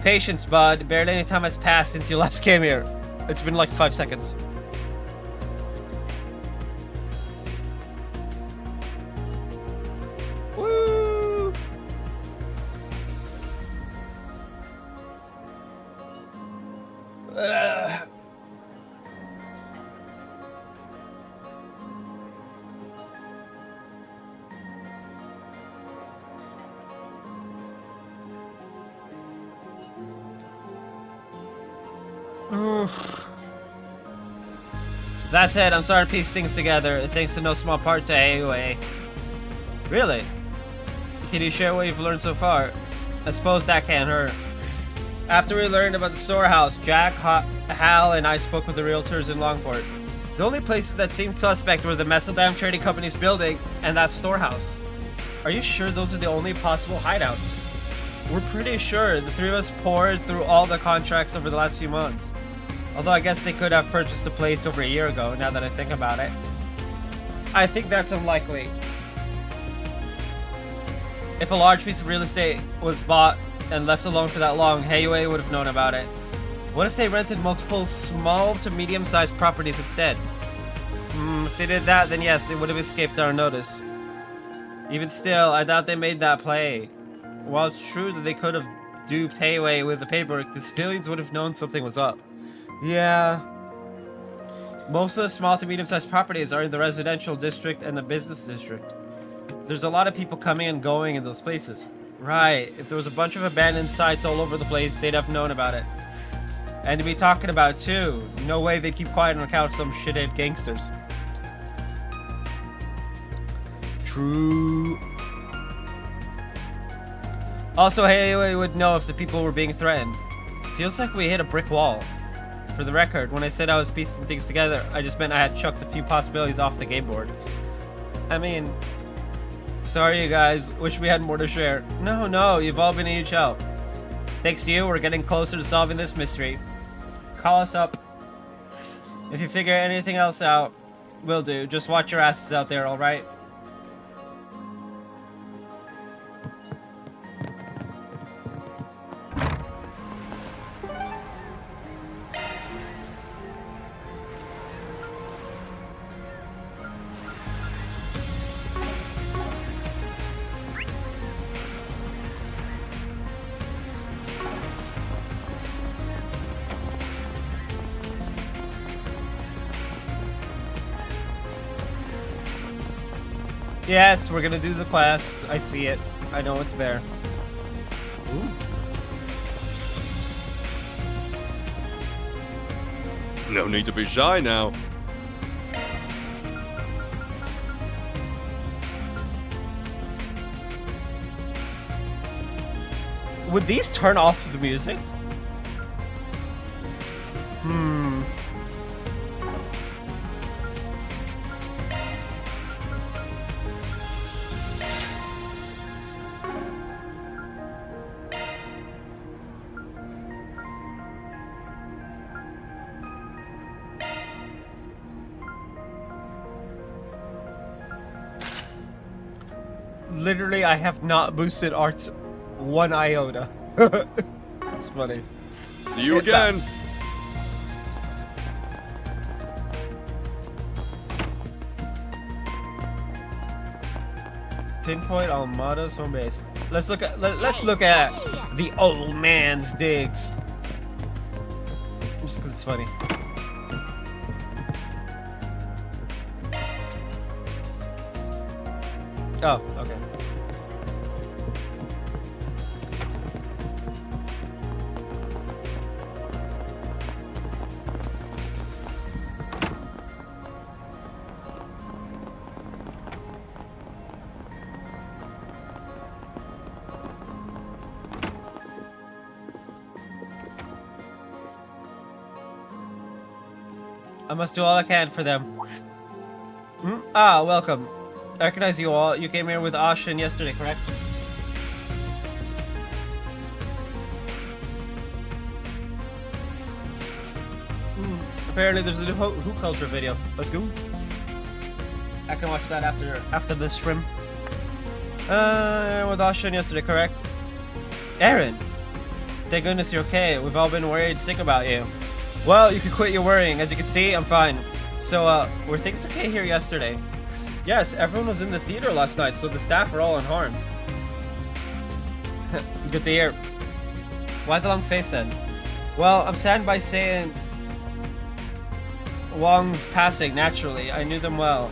Patience, bud. Barely any time has passed since you last came here. It's been like 5 seconds. Woo! That's it, I'm starting to piece things together, thanks to no small part to AOA. Really? Can you share what you've learned so far? I suppose that can't hurt. After we learned about the storehouse, Jack, Hal, and I spoke with the realtors in Longport. The only places that seemed suspect were the Messeldam Trading Company's building and that storehouse. Are you sure those are the only possible hideouts? We're pretty sure the three of us poured through all the contracts over the last few months. Although I guess they could have purchased the place over a year ago, now that I think about it. I think that's unlikely. If a large piece of real estate was bought and left alone for that long, Hayway would have known about it. What if they rented multiple small to medium-sized properties instead? If they did that, then yes, it would have escaped our notice. Even still, I doubt they made that play. While it's true that they could have duped Hayway with the paperwork, the civilians would have known something was up. Yeah. Most of the small to medium-sized properties are in the residential district and the business district. There's a lot of people coming and going in those places. Right. If there was a bunch of abandoned sites all over the place, they'd have known about it. And to be talking about it too. No way they'd keep quiet on account of some shithead gangsters. True. Also, Hayway would know if the people were being threatened. Feels like we hit a brick wall. For the record, when I said I was piecing things together, I just meant I had chucked a few possibilities off the game board. I mean, sorry you guys, wish we had more to share. No, you've all been a huge help. Thanks to you, we're getting closer to solving this mystery. Call us up. If you figure anything else out, will do. Just watch your asses out there, alright? Yes, we're gonna do the quest. I see it. I know it's there. Ooh. No need to be shy now. Would these turn off the music? Literally, I have not boosted arts one iota. It's funny. See you again. Pinpoint Almada's home base. Let's look at the old man's digs. Just because it's funny. Oh, okay. I must do all I can for them. Ah, welcome. I recognize you all. You came here with Ashin yesterday, correct? Apparently there's a new Who Culture video. Let's go. I can watch that after this stream. With Ashin yesterday, correct? Aaron! Thank goodness you're okay. We've all been worried sick about you. Well, you can quit your worrying. As you can see, I'm fine. So, were things okay here yesterday? Yes, everyone was in the theater last night, so the staff are all unharmed. Good to hear. Why the long face then? Well, I'm saddened by saying Wong's passing naturally. I knew them well.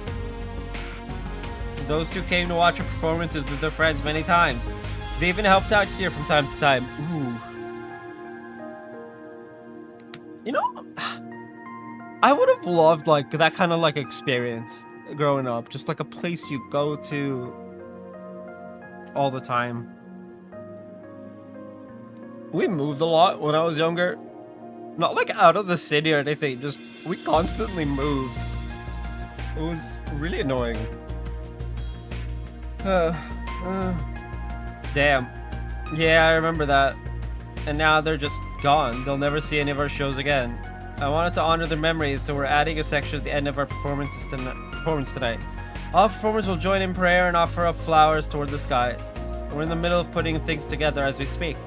Those two came to watch our performances with their friends many times. They even helped out here from time to time. Ooh. You know, I would have loved like that kind of like experience growing up. Just like a place you go to all the time. We moved a lot when I was younger. Not like out of the city or anything, just we constantly moved. It was really annoying. Damn. Yeah, I remember that. And now they're just gone. They'll never see any of our shows again. I wanted to honor their memories, so we're adding a section at the end of our performance tonight. All performers will join in prayer and offer up flowers toward the sky. We're in the middle of putting things together as we speak.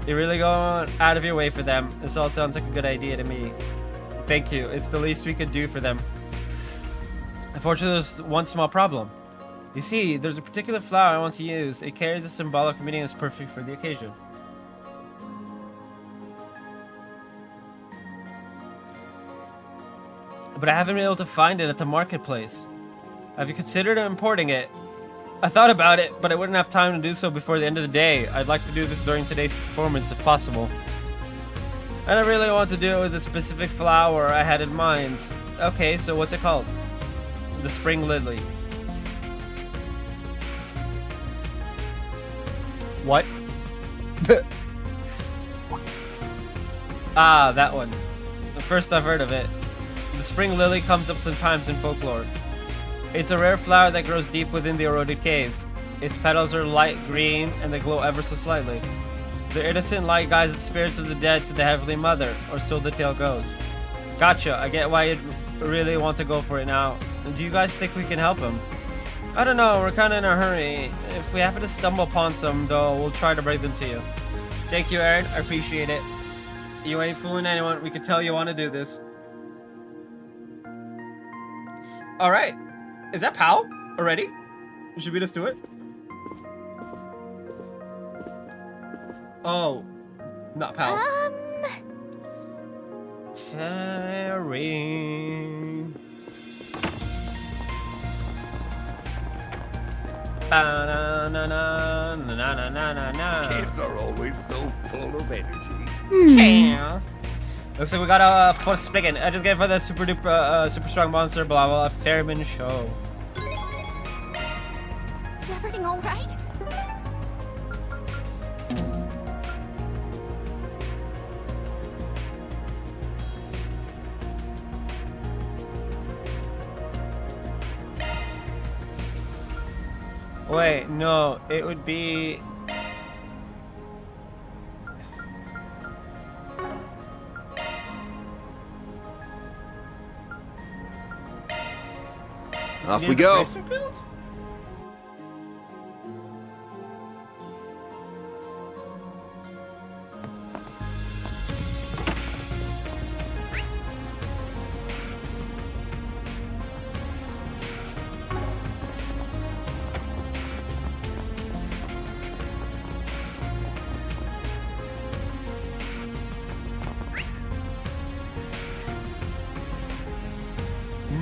You're really going out of your way for them. This all sounds like a good idea to me. Thank you. It's the least we could do for them. Unfortunately, there's one small problem. You see, there's a particular flower I want to use. It carries a symbolic meaning that's perfect for the occasion. But I haven't been able to find it at the marketplace. Have you considered importing it? I thought about it, but I wouldn't have time to do so before the end of the day. I'd like to do this during today's performance if possible. I don't really want to do it with a specific flower I had in mind. Okay, so what's it called? The spring lily. What? Ah, that one. The first I've heard of it. The spring lily comes up sometimes in folklore. It's a rare flower that grows deep within the eroded cave. Its petals are light green and they glow ever so slightly. The innocent light guides the spirits of the dead to the Heavenly Mother, or so the tale goes. Gotcha, I get why you'd really want to go for it now. Do you guys think we can help him? I don't know, we're kinda in a hurry. If we happen to stumble upon some, though, we'll try to bring them to you. Thank you, Aaron, I appreciate it. You ain't fooling anyone, we can tell you want to do this. Alright, is that Pal already? Should we just do it? Oh, not Pal. Fairy. Kids are always so full of energy. Yeah. Looks like we got a force spigot. I just gave for the super duper, super strong monster, blah blah, Fairman show. Is everything alright? Wait, no, it would be... Off we go.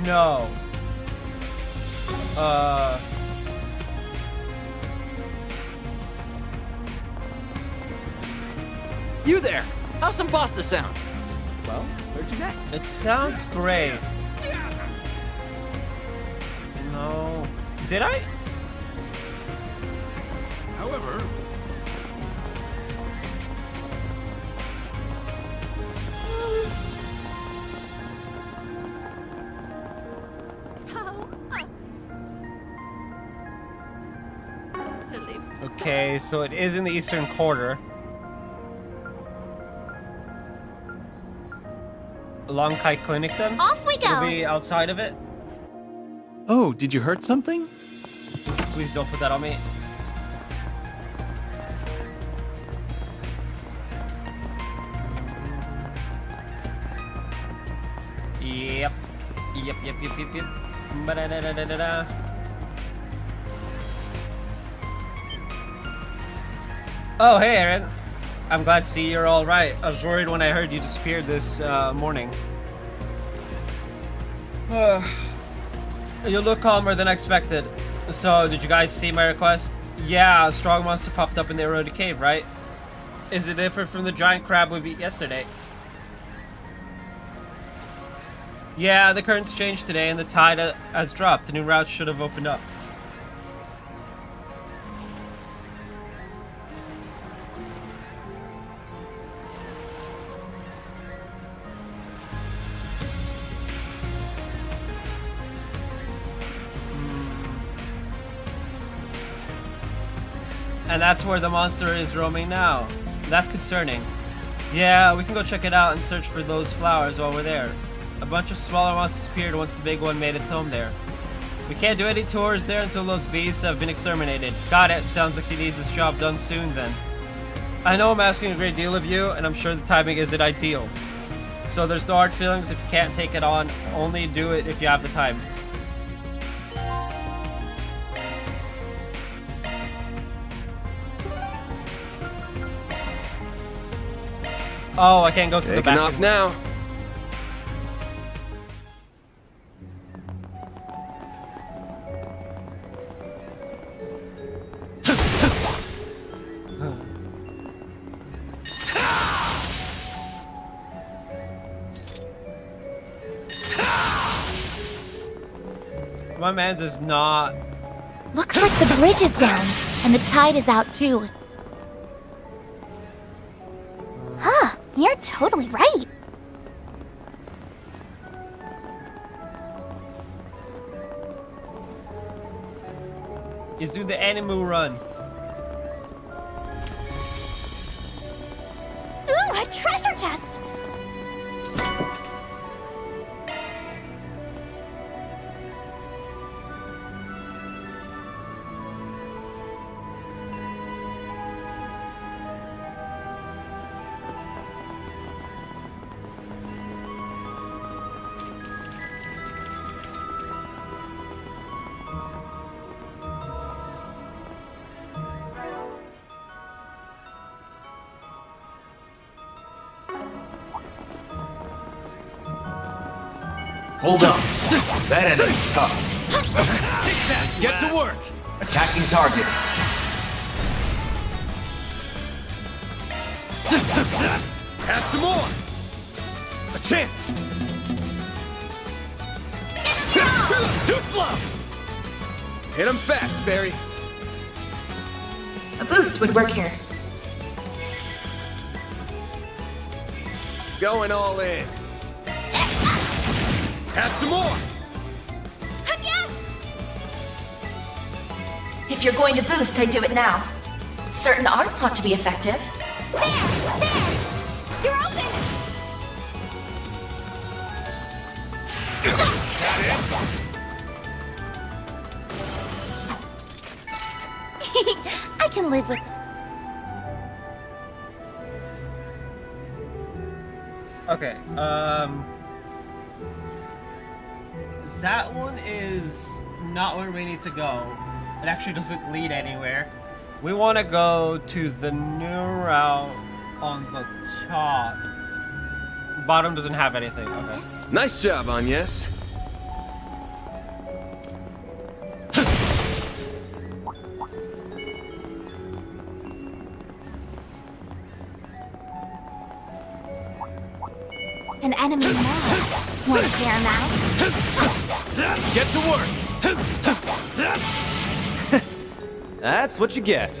No. You there! How's some pasta sound? Well, where'd you get? It sounds great. No. Did I? However, Okay, so it is in the eastern quarter. Long Kai Clinic then? Off we go! It'll be outside of it? Oh, did you hurt something? Please don't put that on me. Yep. Yep. Ba-da-da-da-da-da. Oh, hey, Aaron. I'm glad to see you're all right. I was worried when I heard you disappeared this morning. You look calmer than expected. So, did you guys see my request? Yeah, a strong monster popped up in the eroded cave, right? Is it different from the giant crab we beat yesterday? Yeah, the currents changed today and the tide has dropped. The new route should have opened up. And that's where the monster is roaming now. That's concerning. Yeah, we can go check it out and search for those flowers while we're there. A bunch of smaller monsters appeared once the big one made its home there. We can't do any tours there until those beasts have been exterminated. Got it. Sounds like you need this job done soon then. I know I'm asking a great deal of you, and I'm sure the timing isn't ideal. So there's no hard feelings if you can't take it on. Only do it if you have the time. Oh, I can't go through the back. Taking off now. My man's is not. Looks like the bridge is down, and the tide is out too. Huh, you're totally right. Is do the animal run. Ooh, a treasure chest! Hold up. That enemy's tough. Get to work. Attacking target. Have some more! A chance! Too slow. Hit him fast, Fairy. A boost would work here. Going all in. Have some more! Yes! If you're going to boost, I do it now. Certain arts ought to be effective. There! You're open! I can live with... Okay, that one is not where we need to go. It actually doesn't lead anywhere. We want to go to the new route on the top. Bottom doesn't have anything. Okay. Nice job, Agnes. An enemy now. Want to clear him out? Get to work. That's what you get.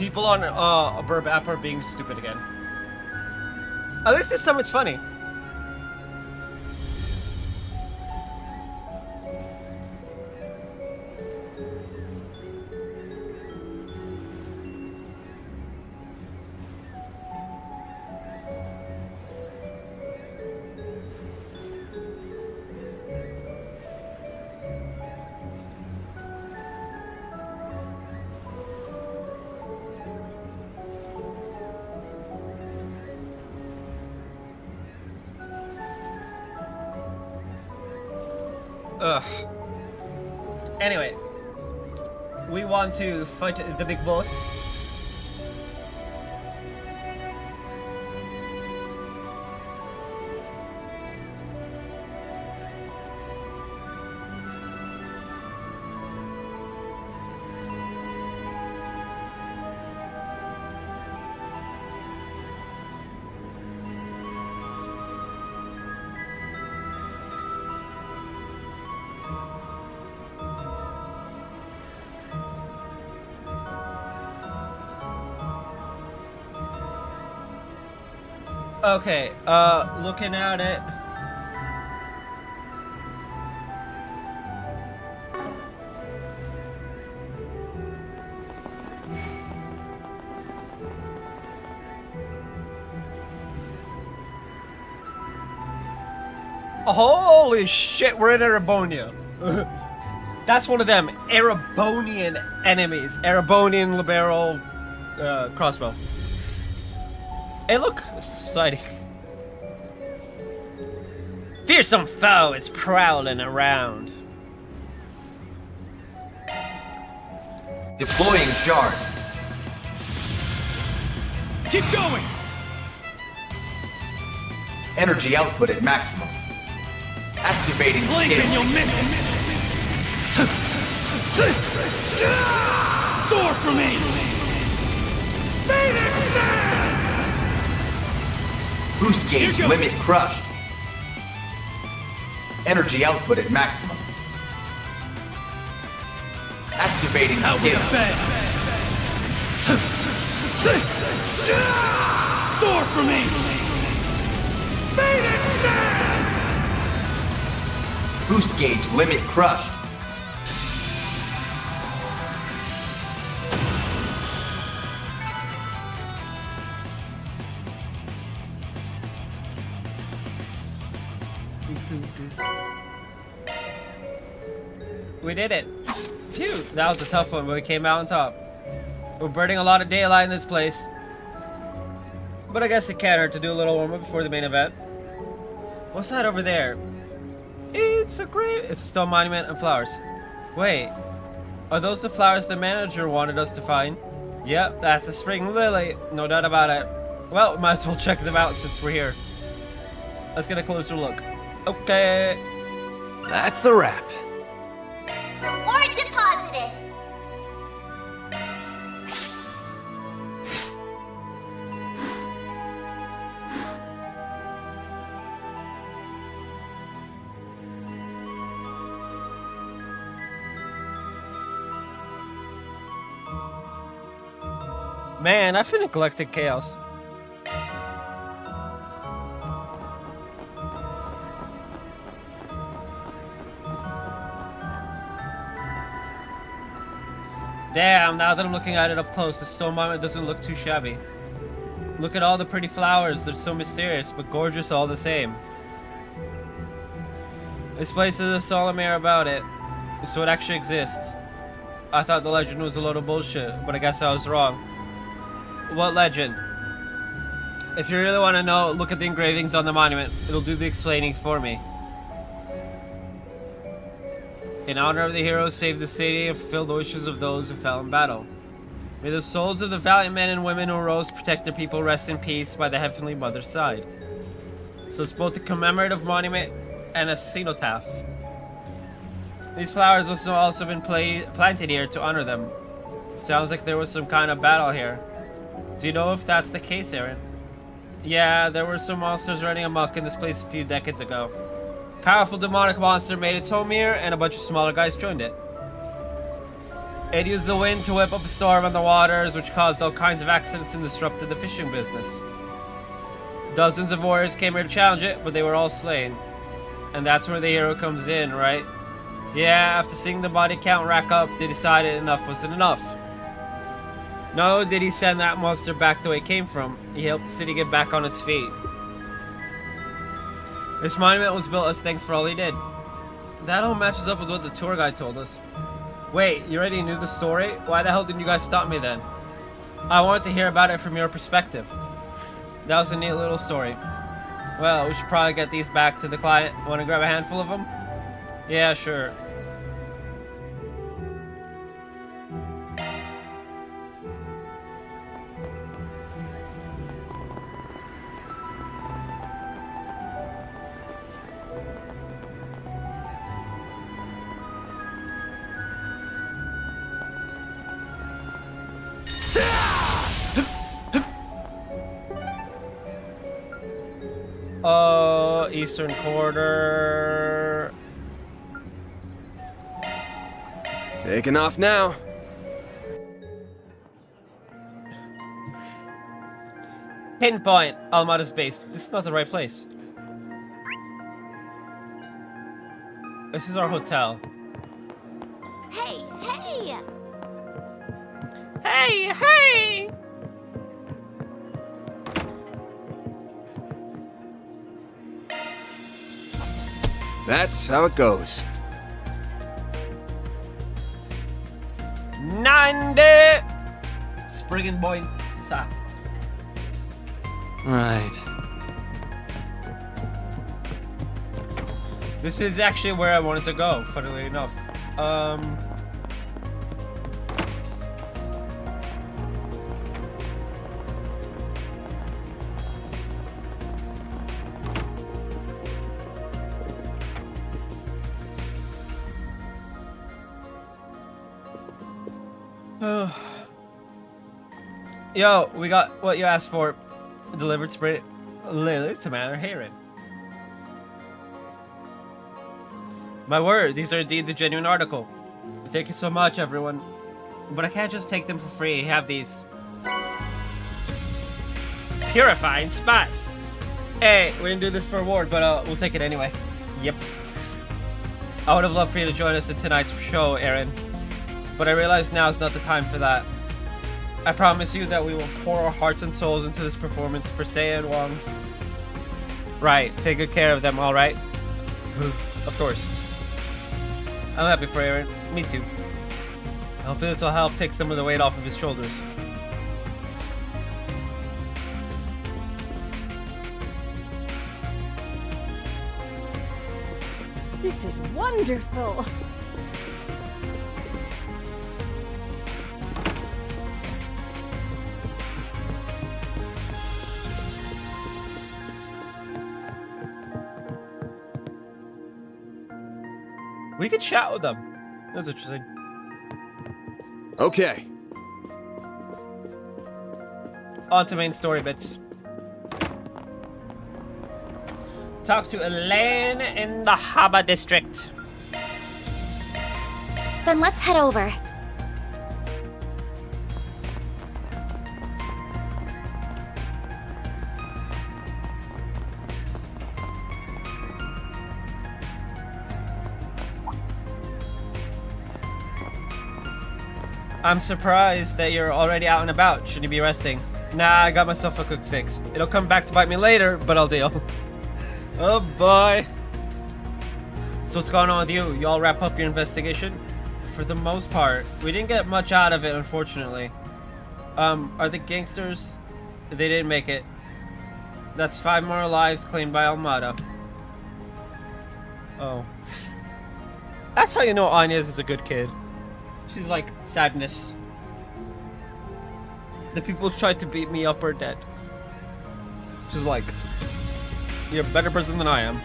People on a Burb app are being stupid again. At least this time it's funny. Ugh. Anyway, we want to fight the big boss. Okay, looking at it. Holy shit, we're in Erebonia. That's one of them Erebonian enemies. Erebonian liberal crossbow. Hey, look, society. Fearsome foe is prowling around. Deploying shards. Keep going! Energy output at maximum. Activating Blink skill. and you'll miss it! Soar for me! Boost gauge limit crushed. Energy output at maximum. Activating skill. Soar for me! Boost gauge limit crushed. We did it. Phew, that was a tough one, but we came out on top. We're burning a lot of daylight in this place. But I guess it can't hurt to do a little warm-up before the main event. What's that over there? It's a stone monument and flowers. Wait, are those the flowers the manager wanted us to find? Yep, that's the spring lily. No doubt about it. Well, we might as well check them out since we're here. Let's get a closer look. Okay. That's a wrap. Reward deposited. Man, I feel neglected chaos. Damn, now that I'm looking at it up close, the stone monument doesn't look too shabby. Look at all the pretty flowers, they're so mysterious, but gorgeous all the same. This place has a solemn air about it, so it actually exists. I thought the legend was a load of bullshit, but I guess I was wrong. What legend? If you really want to know, look at the engravings on the monument. It'll do the explaining for me. In honor of the heroes, save the city and fulfill the wishes of those who fell in battle. May the souls of the valiant men and women who rose protect their people rest in peace by the Heavenly Mother's side. So it's both a commemorative monument and a cenotaph. These flowers must have also been planted here to honor them. Sounds like there was some kind of battle here. Do you know if that's the case, Aaron? Yeah, there were some monsters running amok in this place a few decades ago. Powerful demonic monster made its home here, and a bunch of smaller guys joined it. It used the wind to whip up a storm on the waters, which caused all kinds of accidents and disrupted the fishing business. Dozens of warriors came here to challenge it, but they were all slain. And that's where the hero comes in, right? Yeah, after seeing the body count rack up, they decided enough wasn't enough. Not only did he send that monster back the way it came from, he helped the city get back on its feet. This monument was built as thanks for all he did. That all matches up with what the tour guide told us. Wait, you already knew the story? Why the hell didn't you guys stop me then? I wanted to hear about it from your perspective. That was a neat little story. Well, we should probably get these back to the client. Want to grab a handful of them? Yeah, sure. Eastern Quarter. Taking off now. Pinpoint. Almada's base. This is not the right place. This is our hotel. Hey, hey! Hey, hey! That's how it goes. Nande! Spriggin' boy. Right. This is actually where I wanted to go, funnily enough. Yo, we got what you asked for. Delivered spray Lily Tomato Heron. My word, these are indeed the genuine article. Thank you so much, everyone. But I can't just take them for free. Have these. Purifying spots. Hey, we didn't do this for a reward, but we'll take it anyway. Yep. I would have loved for you to join us in tonight's show, Aaron. But I realize now is not the time for that. I promise you that we will pour our hearts and souls into this performance for Seiya and Wong. Right, take good care of them, alright? Of course. I'm happy for Aaron. Me too. Hopefully this will help take some of the weight off of his shoulders. This is wonderful. We could chat with them. That's interesting. Okay. On to main story bits. Talk to Elaine in the Haba district. Then let's head over. I'm surprised that you're already out and about. Shouldn't you be resting? Nah, I got myself a quick fix. It'll come back to bite me later, but I'll deal. Oh boy. So what's going on with you? You all wrap up your investigation? For the most part. We didn't get much out of it, unfortunately. Are the gangsters? They didn't make it. That's 5 more lives claimed by Almada. Oh. That's how you know Anya's is a good kid. She's like, sadness. The people who tried to beat me up are dead. She's like, you're a better person than I am.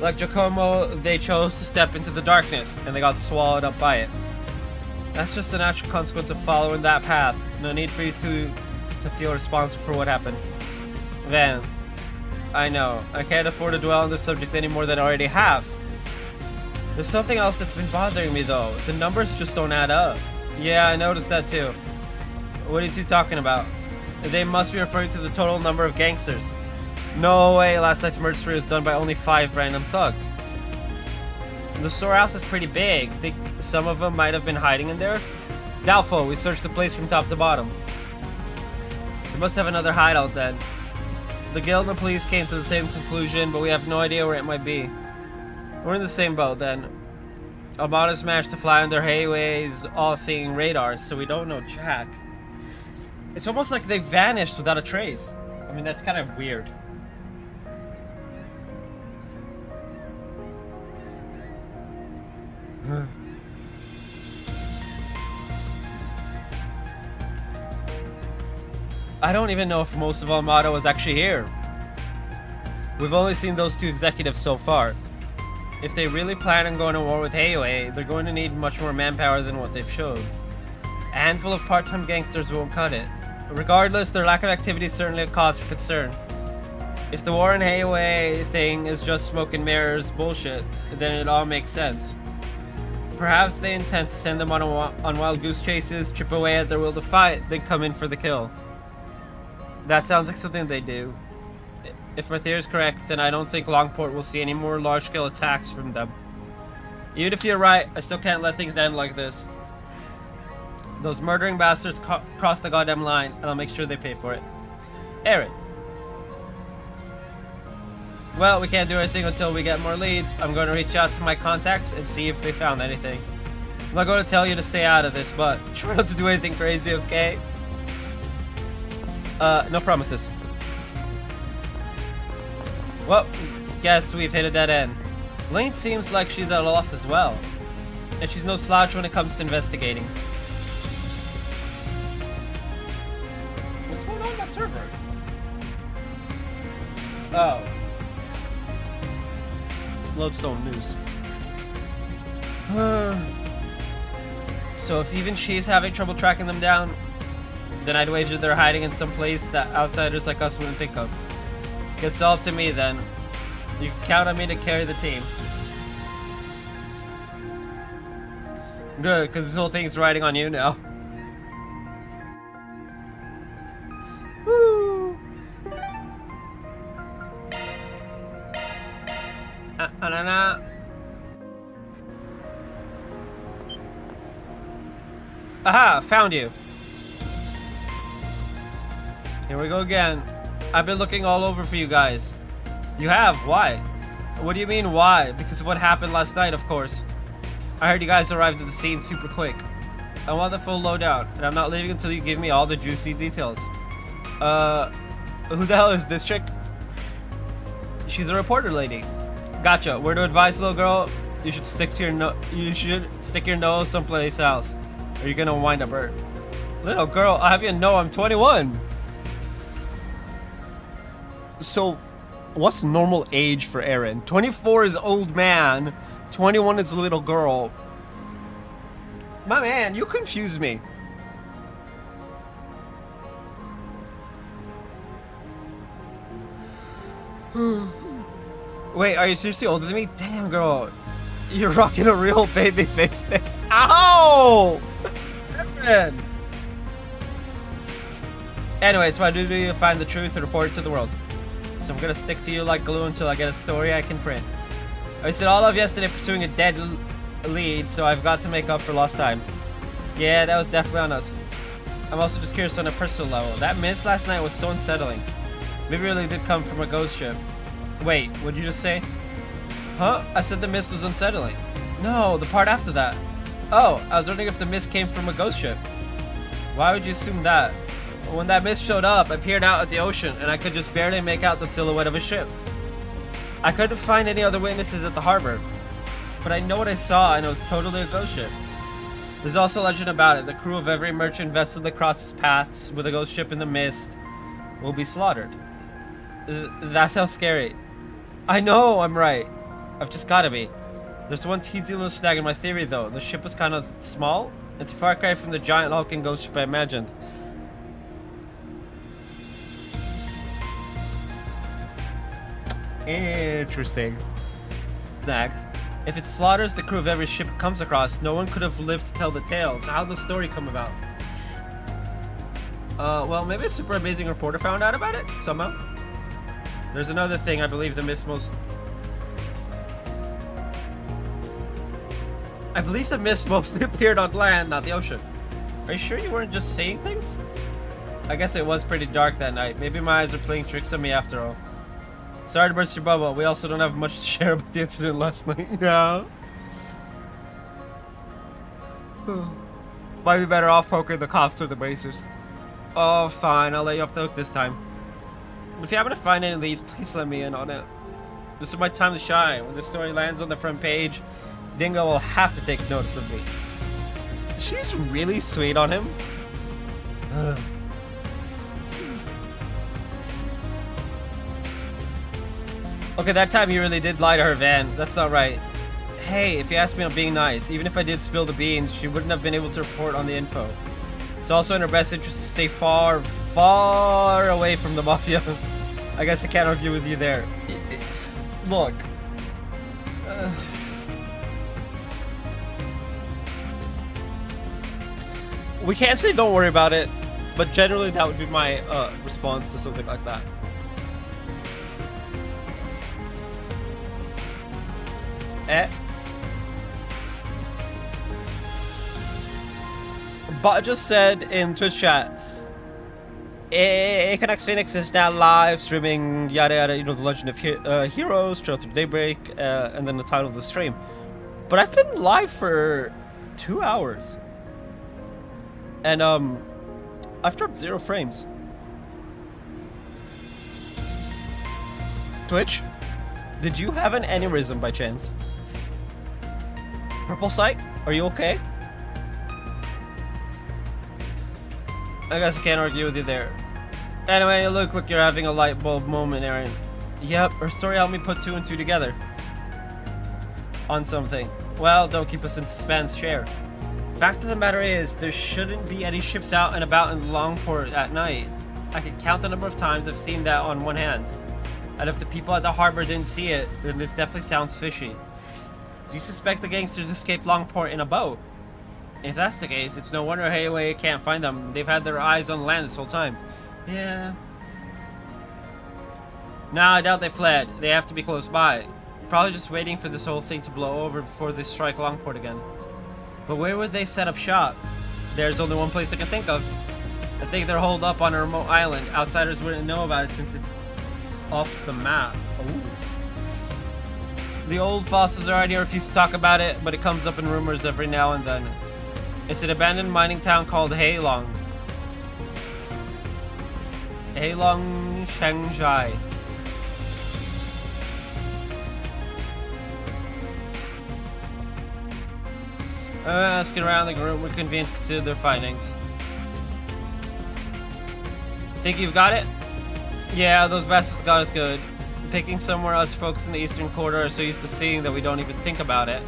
Like Giacomo, they chose to step into the darkness, and they got swallowed up by it. That's just a natural consequence of following that path. No need for you to feel responsible for what happened. Then, I know, I can't afford to dwell on this subject any more than I already have. There's something else that's been bothering me though. The numbers just don't add up. Yeah, I noticed that too. What are you two talking about? They must be referring to the total number of gangsters. No way, last night's murder spree was done by only 5 random thugs. The storehouse is pretty big. Think some of them might have been hiding in there? Doubtful, we searched the place from top to bottom. We must have another hideout then. The guild and the police came to the same conclusion, but we have no idea where it might be. We're in the same boat then. Amada's managed to fly under Heiwei's all-seeing radar, so we don't know jack. It's almost like they vanished without a trace. I mean, that's kind of weird. I don't even know if most of Amada was actually here. We've only seen those 2 executives so far. If they really plan on going to war with Heiwei, they're going to need much more manpower than what they've showed. A handful of part-time gangsters won't cut it. Regardless, their lack of activity is certainly a cause for concern. If the war in Heiwei thing is just smoke and mirrors bullshit, then it all makes sense. Perhaps they intend to send them on wild goose chases, chip away at their will to fight, then come in for the kill. That sounds like something they do. If my theory is correct, then I don't think Longport will see any more large-scale attacks from them. Even if you're right, I still can't let things end like this. Those murdering bastards cross the goddamn line, and I'll make sure they pay for it. Aaron. Well, we can't do anything until we get more leads. I'm going to reach out to my contacts and see if they found anything. I'm not going to tell you to stay out of this, but try not to do anything crazy, okay? No promises. Well, guess we've hit a dead end. Lane seems like she's at a loss as well. And she's no slouch when it comes to investigating. What's going on with my server? Oh. Lodestone news. So if even she's having trouble tracking them down, then I'd wager they're hiding in some place that outsiders like us wouldn't think of. It's all up to me then. You can count on me to carry the team. Good, because this whole thing's riding on you now. Woo! Aha! Found you! Here we go again. I've been looking all over for you guys. You have? Why? What do you mean, why? Because of what happened last night, of course. I heard you guys arrived at the scene super quick. I want the full lowdown, and I'm not leaving until you give me all the juicy details. Who the hell is this chick? She's a reporter lady. Gotcha. Word to advise, little girl, you should stick your nose someplace else, or you're gonna wind up hurt. Little girl, I have you know I'm 21. So, what's normal age for Aaron? 24 is old man, 21 is little girl. My man, you confuse me. Wait, are you seriously older than me? Damn, girl. You're rocking a real baby face there. Ow! Aaron! Anyway, it's my duty to find the truth and report it to the world. So I'm gonna stick to you like glue until I get a story I can print. I said all of yesterday pursuing a dead lead, so I've got to make up for lost time. Yeah, that was definitely on us. I'm also just curious on a personal level. That mist last night was so unsettling. Maybe it really did come from a ghost ship. Wait, what'd you just say? Huh? I said the mist was unsettling. No, the part after that. Oh, I was wondering if the mist came from a ghost ship. Why would you assume that? When that mist showed up, I peered out at the ocean, and I could just barely make out the silhouette of a ship. I couldn't find any other witnesses at the harbor, but I know what I saw, and it was totally a ghost ship. There's also a legend about it. The crew of every merchant vessel that crosses paths with a ghost ship in the mist will be slaughtered. That sounds scary. I know I'm right. I've just gotta be. There's one teensy little snag in my theory, though. The ship was kind of small. It's a far cry from the giant hulking ghost ship I imagined. Interesting. Snag. If it slaughters the crew of every ship it comes across, no one could have lived to tell the tale. So how'd the story come about? Well, maybe a super amazing reporter found out about it somehow. There's another thing I believe the mist mostly appeared on land, not the ocean. Are you sure you weren't just seeing things? I guess it was pretty dark that night. Maybe my eyes are playing tricks on me after all. Sorry to burst your bubble. We also don't have much to share about the incident last night. Yeah. Might be better off poking the cops or the bracers. Oh, fine. I'll let you off the hook this time. If you happen to find any leads, please let me in on it. This is my time to shine. When the story lands on the front page, Dingo will have to take notice of me. She's really sweet on him. Okay, that time you really did lie to her, Van. That's not right. Hey, if you ask me, I'm being nice. Even if I did spill the beans, she wouldn't have been able to report on the info. It's also in her best interest to stay far, far away from the Mafia. I guess I can't argue with you there. Look. We can't say don't worry about it, but generally that would be my response to something like that. But just said in Twitch chat, Connect Phoenix is now live streaming yada yada, you know, the Legend of Heroes, Trail Through Daybreak, and then the title of the stream. But I've been live for 2 hours. And I've dropped 0 frames. Twitch, did you have an aneurysm by chance? Purple Sight, are you okay? I guess I can't argue with you there. Anyway, you look like you're having a light bulb moment, Aaron. Yep, her story helped me put 2 and 2 together. On something. Well, don't keep us in suspense, share. Fact of the matter is, there shouldn't be any ships out and about in Longport at night. I can count the number of times I've seen that on one hand. And if the people at the harbor didn't see it, then this definitely sounds fishy. Do you suspect the gangsters escaped Longport in a boat? If that's the case, it's no wonder Hayway can't find them. They've had their eyes on land this whole time. Yeah. Nah, I doubt they fled. They have to be close by. Probably just waiting for this whole thing to blow over before they strike Longport again. But where would they set up shop? There's only one place I can think of. I think they're holed up on a remote island. Outsiders wouldn't know about it since it's off the map. Ooh. The old fossils around here refuse to talk about it, but it comes up in rumors every now and then. It's an abandoned mining town called Heilong. Heilong Shanghai. Asking around the group, we're convinced to consider their findings. You think you've got it? Yeah, those bastards got us good. Picking somewhere us folks in the eastern quarter are so used to seeing that we don't even think about it.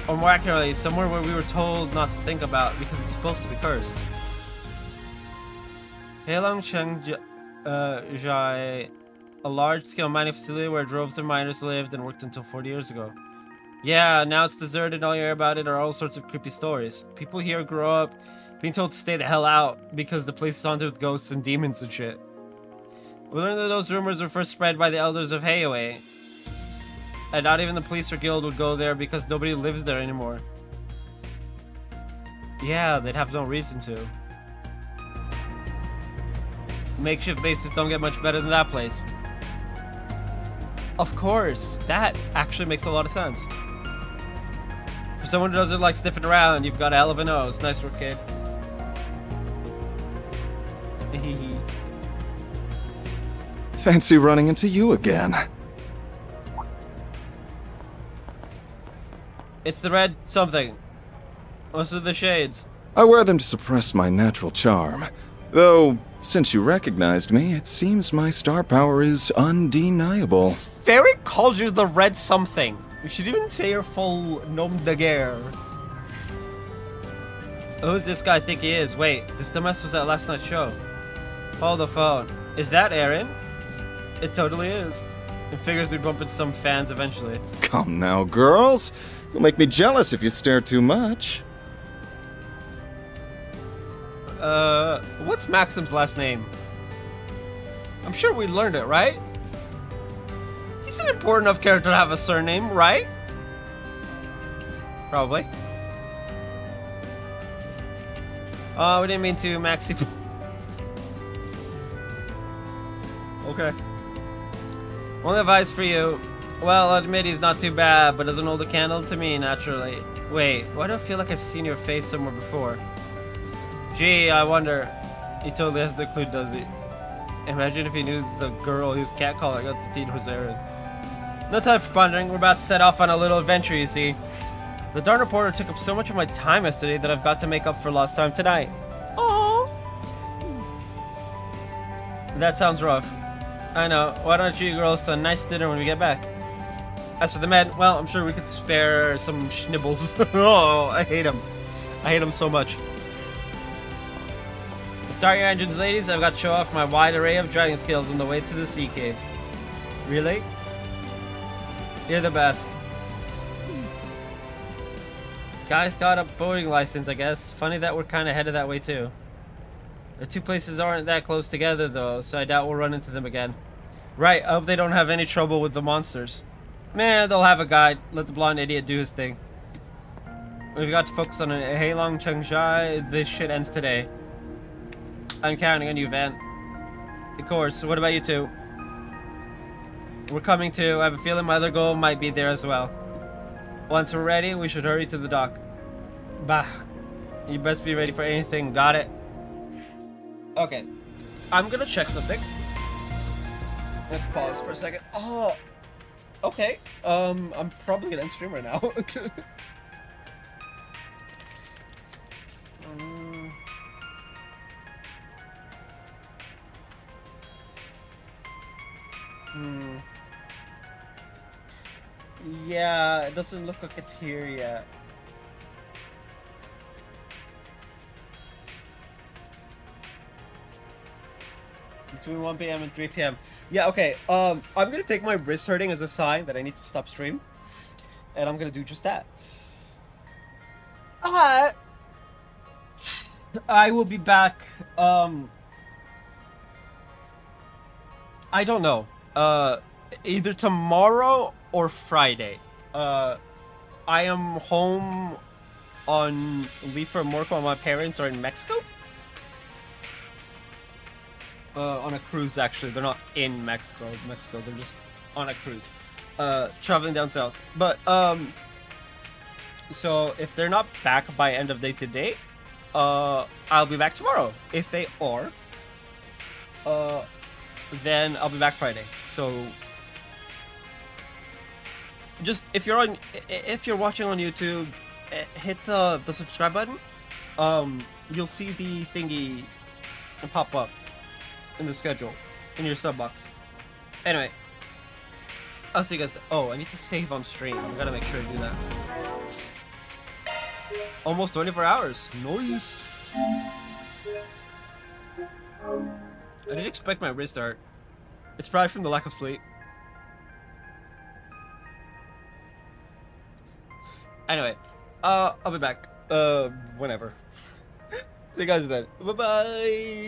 Or more accurately, somewhere where we were told not to think about because it's supposed to be cursed. Heilong Shanghai, a large-scale mining facility where droves of miners lived and worked until 40 years ago. Yeah, now it's deserted and all you hear about it are all sorts of creepy stories. People here grow up being told to stay the hell out because the place is haunted with ghosts and demons and shit. We learned that those rumors were first spread by the elders of Hayway. And not even the police or guild would go there because nobody lives there anymore. Yeah, they'd have no reason to. Makeshift bases don't get much better than that place. Of course, that actually makes a lot of sense. For someone who doesn't like sniffing around, you've got a hell of a nose. Nice work, kid. Fancy running into you again. It's the red something. Most of the shades. I wear them to suppress my natural charm. Though, since you recognized me, it seems my star power is undeniable. Fairy called you the red something. You should even say your full nom de guerre. Who's this guy think he is? Wait, this dumbass was at last night's show. Hold the phone. Is that Aaron? It totally is. It figures we'd bump into some fans eventually. Come now, girls. You'll make me jealous if you stare too much. What's Maxim's last name? I'm sure we learned it, right? He's an important enough character to have a surname, right? Probably. Oh, we didn't mean to, Maxi. Okay. Only advice for you. Well, I'll admit he's not too bad, but doesn't hold a candle to me, naturally. Wait, why do I feel like I've seen your face somewhere before? Gee, I wonder. He totally has the clue, does he? Imagine if he knew the girl who's catcalling at the Theodor's errand. No time for pondering. We're about to set off on a little adventure, you see. The darn reporter took up so much of my time yesterday that I've got to make up for lost time tonight. Aww. That sounds rough. I know. Why don't you girls to a nice dinner when we get back? As for the men, well, I'm sure we could spare some schnibbles. Oh, I hate them. I hate them so much. Start your engines, ladies. I've got to show off my wide array of driving skills on the way to the sea cave. Really? You're the best. Guys got a boating license, I guess. Funny that we're kind of headed that way, too. The two places aren't that close together, though, so I doubt we'll run into them again. Right, I hope they don't have any trouble with the monsters. Man, they'll have a guide. Let the blonde idiot do his thing. We've got to focus on a Heilong Chengshai. This shit ends today. I'm counting on you, Van. Of course, what about you two? We're coming too. I have a feeling my other goal might be there as well. Once we're ready, we should hurry to the dock. Bah. You best be ready for anything, got it? Okay. I'm gonna check something. Let's pause for a second. Oh, okay. I'm probably gonna end stream right now. Yeah, it doesn't look like it's here yet. Between 1 p.m. and 3 p.m. Yeah, okay. I'm gonna take my wrist hurting as a sign that I need to stop stream. And I'm gonna do just that. I will be back, I don't know. Either tomorrow or Friday. I am home on leave from work while my parents are in Mexico. On a cruise, actually. They're not in Mexico. They're just on a cruise. Traveling down south. But, so if they're not back by end of day today, I'll be back tomorrow. If they are, then I'll be back Friday. So just if you're watching on YouTube, hit the subscribe button. You'll see the thingy pop up in the schedule in your sub box. Anyway, I'll see you guys. Oh, I need to save on stream. I gotta make sure to do that. Almost 24 hours. Nice. I didn't expect my wrist to hurt. It's probably from the lack of sleep. Anyway, I'll be back. Whenever. See you guys then. Bye-bye.